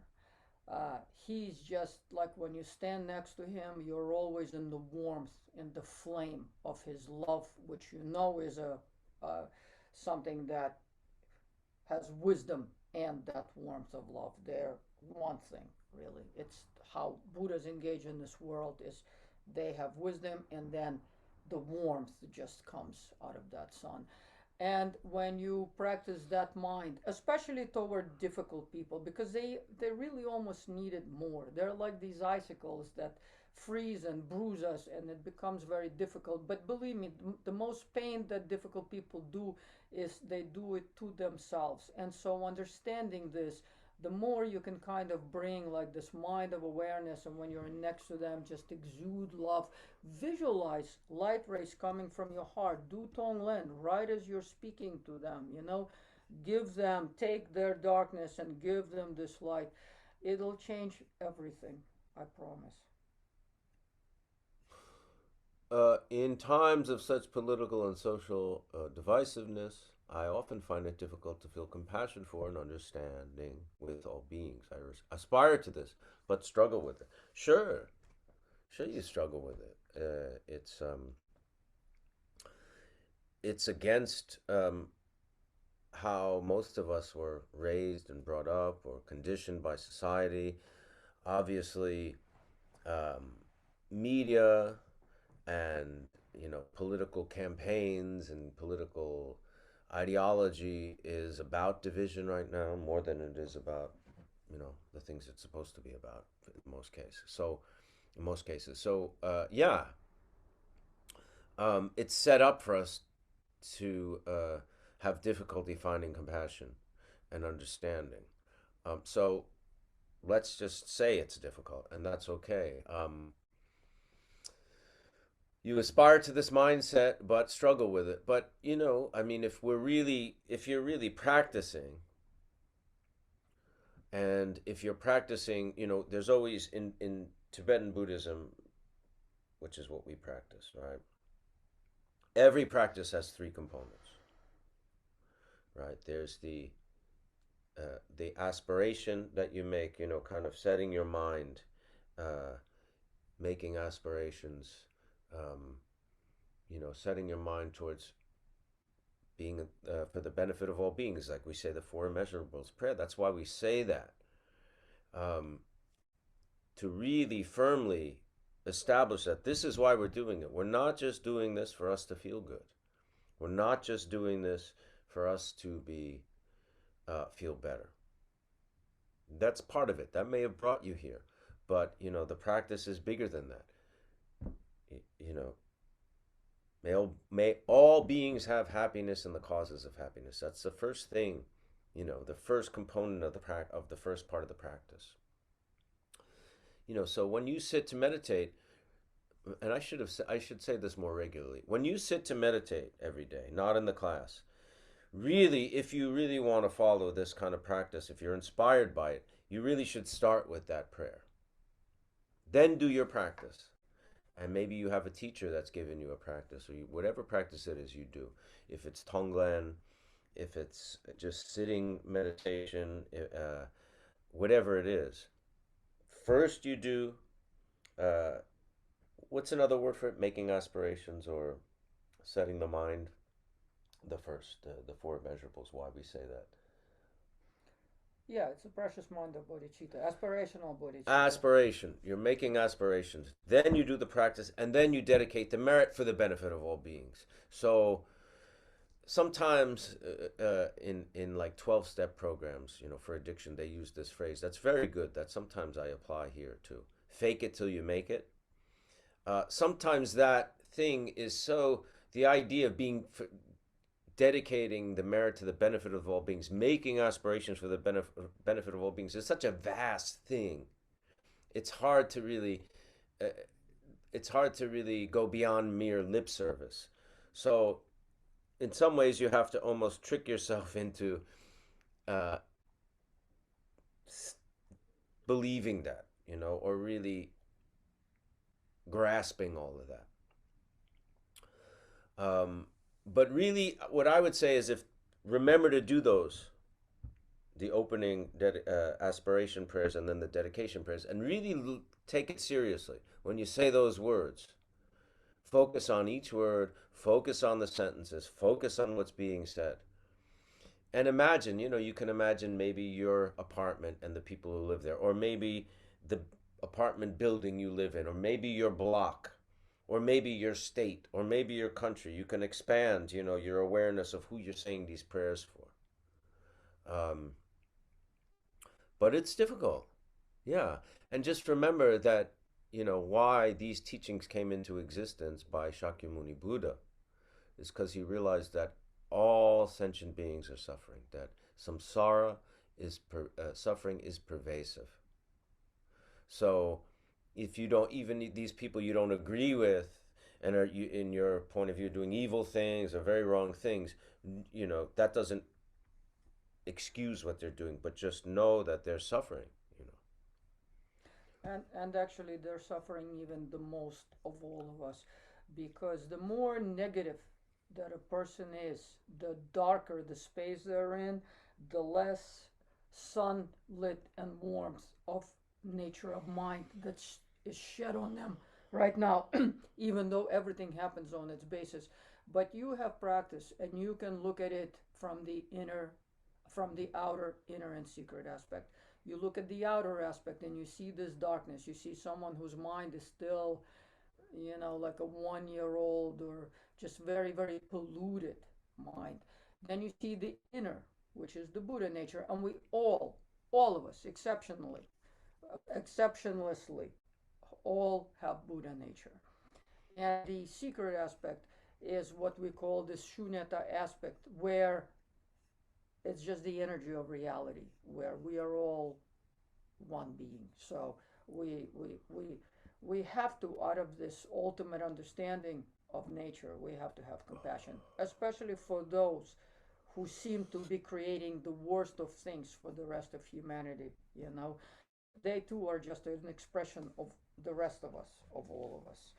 He's just like when you stand next to him, you're always in the warmth, in the flame of his love, which you know is uh, something that has wisdom and that warmth of love. They're one thing, really. It's how Buddhas engage in this world is they have wisdom and then the warmth just comes out of that sun. And when you practice that mind, especially toward difficult people, because they really almost need it more. They're like these icicles that freeze and bruise us, and it becomes very difficult. But believe me, the most pain that difficult people do is they do it to themselves. And so understanding this, the more you can kind of bring like this mind of awareness, and when you're next to them, just exude love. Visualize light rays coming from your heart. Do Tonglen right as you're speaking to them. Give them, take their darkness and give them this light. It'll change everything. I promise. In times of such political and social divisiveness, I often find it difficult to feel compassion for and understanding with all beings. I aspire to this, but struggle with it. Sure, sure, you struggle with it. It's against how most of us were raised and brought up or conditioned by society. Obviously, um, media and political campaigns and political ideology is about division right now more than it is about the things it's supposed to be about in most cases. Yeah, it's set up for us to have difficulty finding compassion and understanding. So let's just say it's difficult, and that's okay. You aspire to this mindset but struggle with it. But I mean, if you're really practicing, and if you're practicing, there's always in Tibetan Buddhism, which is what we practice, right? Every practice has three components, right? There's the aspiration that you make, kind of setting your mind, uh, making aspirations, um, setting your mind towards being for the benefit of all beings, like we say the four immeasurables prayer. That's why we say that, um, to really firmly establish that this is why we're doing it. We're not just doing this for us to feel good. We're not just doing this for us to be feel better. That's part of it. That may have brought you here, but the practice is bigger than that. You know, may all beings have happiness and the causes of happiness. That's the first thing, the first component of the first part of the practice. So when you sit to meditate, and I should say this more regularly. When you sit to meditate every day, not in the class, really, if you really want to follow this kind of practice, if you're inspired by it, you really should start with that prayer. Then do your practice. And maybe you have a teacher that's given you a practice, or whatever practice it is you do. If it's Tonglen, if it's just sitting meditation, whatever it is. First, you do, uh, what's another word for it? Making aspirations or setting the mind. The first, the four measurables, why we say that. Yeah, it's a precious mind of bodhicitta, aspirational bodhicitta. Aspiration. You're making aspirations. Then you do the practice, and then you dedicate the merit for the benefit of all beings. So sometimes in like 12-step programs, for addiction, they use this phrase. That's very good. That sometimes I apply here too. Fake it till you make it. Sometimes that thing is so the idea of being dedicating the merit to the benefit of all beings, making aspirations for the benefit of all beings is such a vast thing. It's hard to really, uh, it's hard to really go beyond mere lip service. So, in some ways, you have to almost trick yourself into uh, believing that, or really grasping all of that. But really, what I would say is if remember to do those, the opening aspiration prayers and then the dedication prayers, and really take it seriously when you say those words. Focus on each word, focus on the sentences, focus on what's being said. And imagine, you can imagine maybe your apartment and the people who live there, or maybe the apartment building you live in, or maybe your block, or maybe your state, or maybe your country. You can expand, your awareness of who you're saying these prayers for. But it's difficult. Yeah. And just remember that, why these teachings came into existence by Shakyamuni Buddha is because he realized that all sentient beings are suffering, that samsara suffering is pervasive. So if you don't, even these people you don't agree with, and are you, in your point of view, doing evil things or very wrong things, that doesn't excuse what they're doing, but just know that they're suffering. And actually, they're suffering even the most of all of us, because the more negative that a person is, the darker the space they're in, the less sunlit and warmth of nature of mind that is shed on them right now, even though everything happens on its basis. But you have practice, and you can look at it from the inner, from the outer, inner, and secret aspect. You look at the outer aspect and you see this darkness. You see someone whose mind is still, like a 1 year old, or just very, very polluted mind. Then you see the inner, which is the Buddha nature. And we all of us, exceptionlessly, all have Buddha nature. And the secret aspect is what we call the shunyata aspect, where it's just the energy of reality, where we are all one being. So we we we we have to, out of this ultimate understanding of nature, we have to have compassion, especially for those who seem to be creating the worst of things for the rest of humanity. They too are just an expression of the rest of us, of all of us,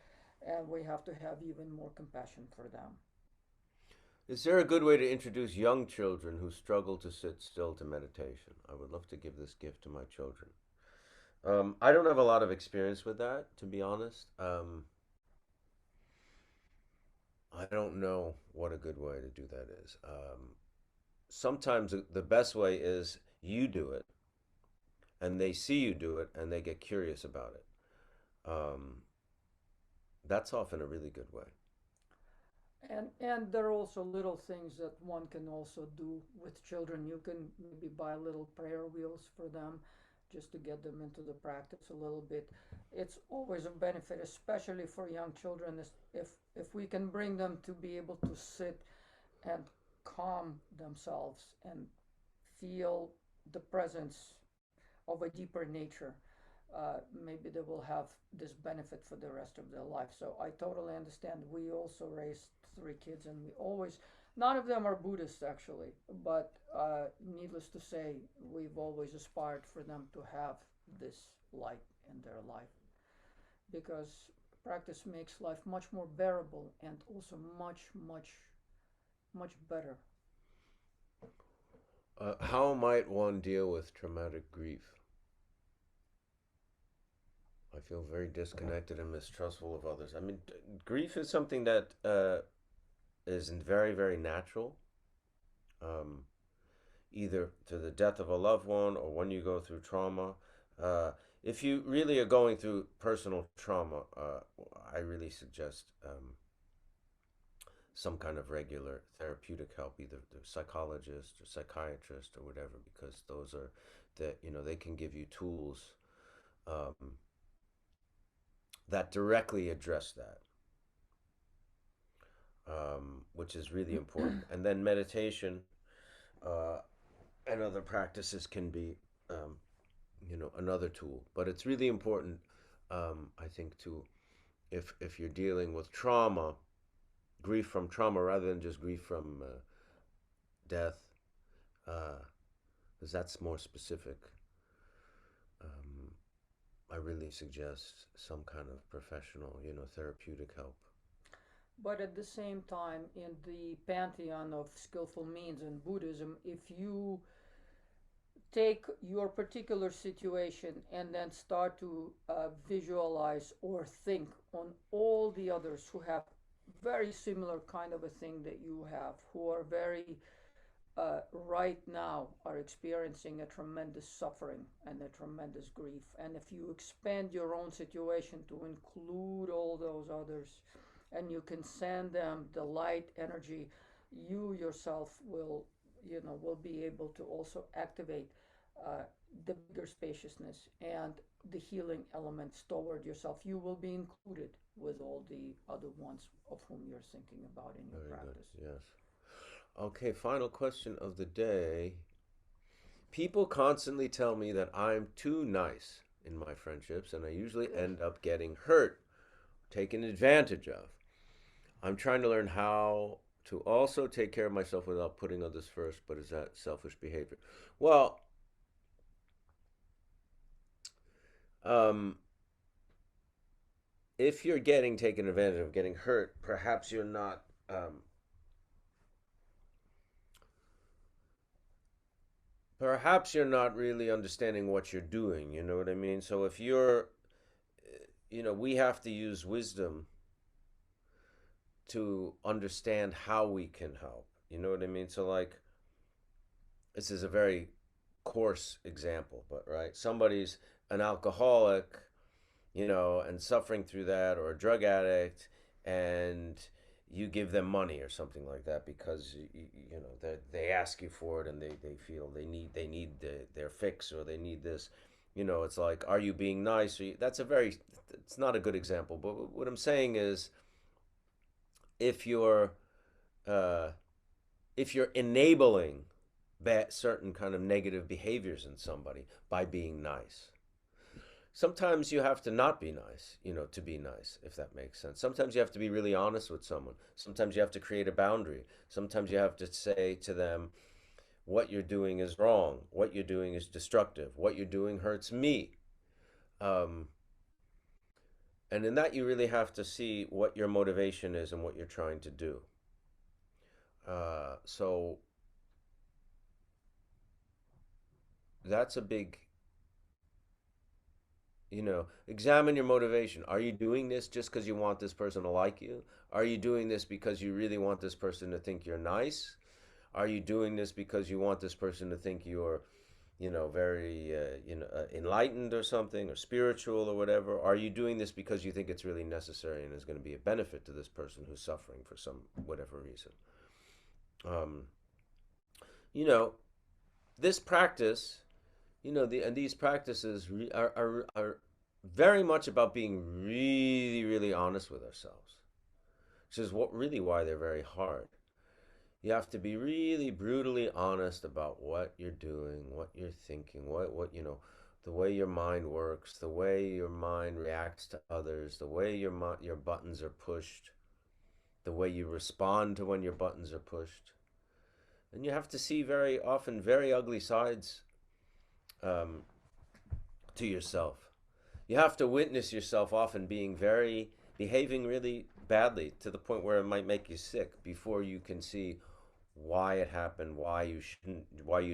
and we have to have even more compassion for them. Is there a good way to introduce young children who struggle to sit still to meditation? I would love to give this gift to my children. I don't have a lot of experience with that, to be honest. I don't know what a good way to do that is. Sometimes the best way is you do it, and they see you do it, and they get curious about it. Um, that's often a really good way. And there are also little things that one can also do with children. You can maybe buy little prayer wheels for them just to get them into the practice a little bit. It's always a benefit, especially for young children, if we can bring them to be able to sit and calm themselves and feel the presence of a deeper nature. Maybe they will have this benefit for the rest of their life. So I totally understand. We also raised three kids, and we always, none of them are Buddhists actually, but needless to say, we've always aspired for them to have this light in their life because practice makes life much more bearable and also much better. How might one deal with traumatic grief? I feel very disconnected and mistrustful of others. I mean, grief is something that is very, very natural. Um, Either to the death of a loved one or when you go through trauma. If you really are going through personal trauma, I really suggest some kind of regular therapeutic help, either the psychologist or psychiatrist or whatever, because those are that they can give you tools um, that directly address that, which is really important. And then meditation uh, and other practices can be another tool, but it's really important, I think, to if you're dealing with trauma, grief from trauma rather than just grief from death, because that's more specific. um, I really suggest some kind of professional, therapeutic help. But at the same time, in the pantheon of skillful means in Buddhism, if you take your particular situation and then start to visualize or think on all the others who have very similar kind of a thing that you have, who are very right now are experiencing a tremendous suffering and a tremendous grief. And if you expand your own situation to include all those others and you can send them the light energy, you yourself will be able to also activate uh, the bigger spaciousness and the healing elements toward yourself. You will be included with all the other ones of whom you're thinking about in your Very good. practice. Yes. Okay, final question of the day. People constantly tell me that I'm too nice in my friendships, and I usually end up getting hurt, taken advantage of. I'm trying to learn how to also take care of myself without putting others first, but is that selfish behavior? Well, um, if you're getting taken advantage of, getting hurt, perhaps you're not really understanding what you're doing. You know what I mean? So if you're, we have to use wisdom to understand how we can help. You know what I mean? So, like, this is a very coarse example, but right, somebody's an alcoholic, and suffering through that, or a drug addict, and you give them money or something like that because they ask you for it, and they feel their fix, or they need this. It's like, are you being nice? It's not a good example, but what I'm saying is, if you're uh, if you're enabling certain kind of negative behaviors in somebody by being nice, sometimes you have to not be nice, to be nice, if that makes sense. Sometimes you have to be really honest with someone. Sometimes you have to create a boundary. Sometimes you have to say to them, what you're doing is wrong. What you're doing is destructive. What you're doing hurts me. Um, and in that, you really have to see what your motivation is and what you're trying to do. So that's a big, examine your motivation. Are you doing this just because you want this person to like you? Are you doing this because you really want this person to think you're nice? Are you doing this because you want this person to think you're very enlightened or something, or spiritual or whatever? Are you doing this because you think it's really necessary and is going to be a benefit to this person who's suffering for some whatever reason? Um, you know, this practice, and these practices are very much about being really, really honest with ourselves, which is why they're very hard. You have to be really brutally honest about what you're doing, what you're thinking, the way your mind works, the way your mind reacts to others, the way your buttons are pushed, the way you respond to when your buttons are pushed. And you have to see very often very ugly sides um, to yourself. You have to witness yourself often behaving really badly to the point where it might make you sick before you can see why it happened, why you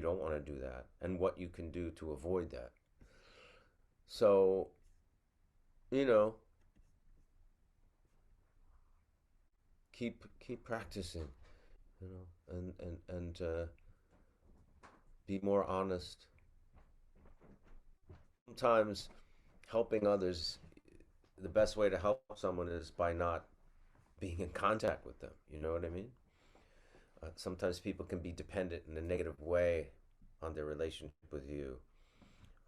don't want to do that, and what you can do to avoid that. So, you know, keep practicing, and be more honest. Sometimes helping others, the best way to help someone is by not being in contact with them. You know what I mean? Sometimes people can be dependent in a negative way on their relationship with you.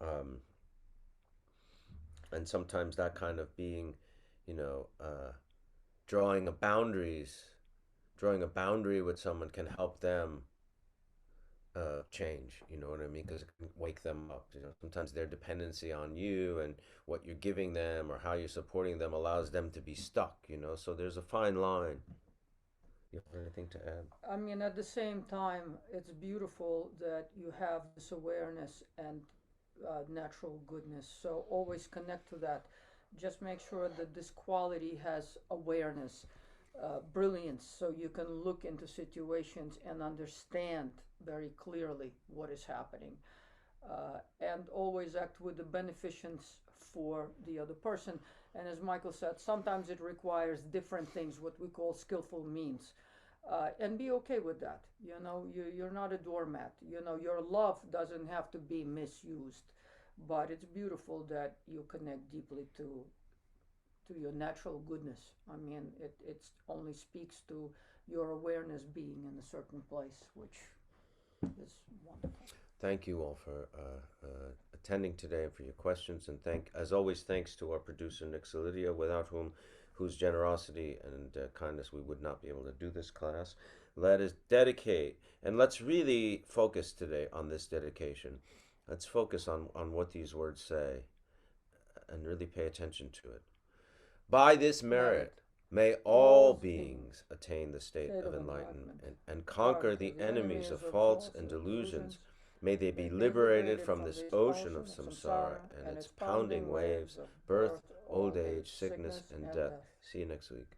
Um, and sometimes that kind of being, you know, drawing a boundaries, drawing a boundary with someone can help them change. You know what I mean? Because it can wake them up. Sometimes their dependency on you and what you're giving them or how you're supporting them allows them to be stuck. So there's a fine line. You have anything to add? I mean, at the same time, it's beautiful that you have this awareness and natural goodness. So always connect to that. Just make sure that this quality has awareness, brilliance, so you can look into situations and understand very clearly what is happening. And always act with the beneficence for the other person. And as Michael said, sometimes it requires different things, what we call skillful means. And be okay with that. You're not a doormat. Your love doesn't have to be misused, but it's beautiful that you connect deeply to your natural goodness. I mean, it only speaks to your awareness being in a certain place, which is wonderful. Thank you all for attending today and for your questions. And as always, thanks to our producer Nick Solidia, whose generosity and kindness we would not be able to do this class. Let us dedicate, and let's really focus today on this dedication. Let's focus on what these words say and really pay attention to it. By this Merit. merit, may all beings attain the state of enlightenment and conquer the enemies of faults and delusions. May they be liberated from this ocean of samsara and its pounding waves, birth, old age, sickness, and death. See you next week.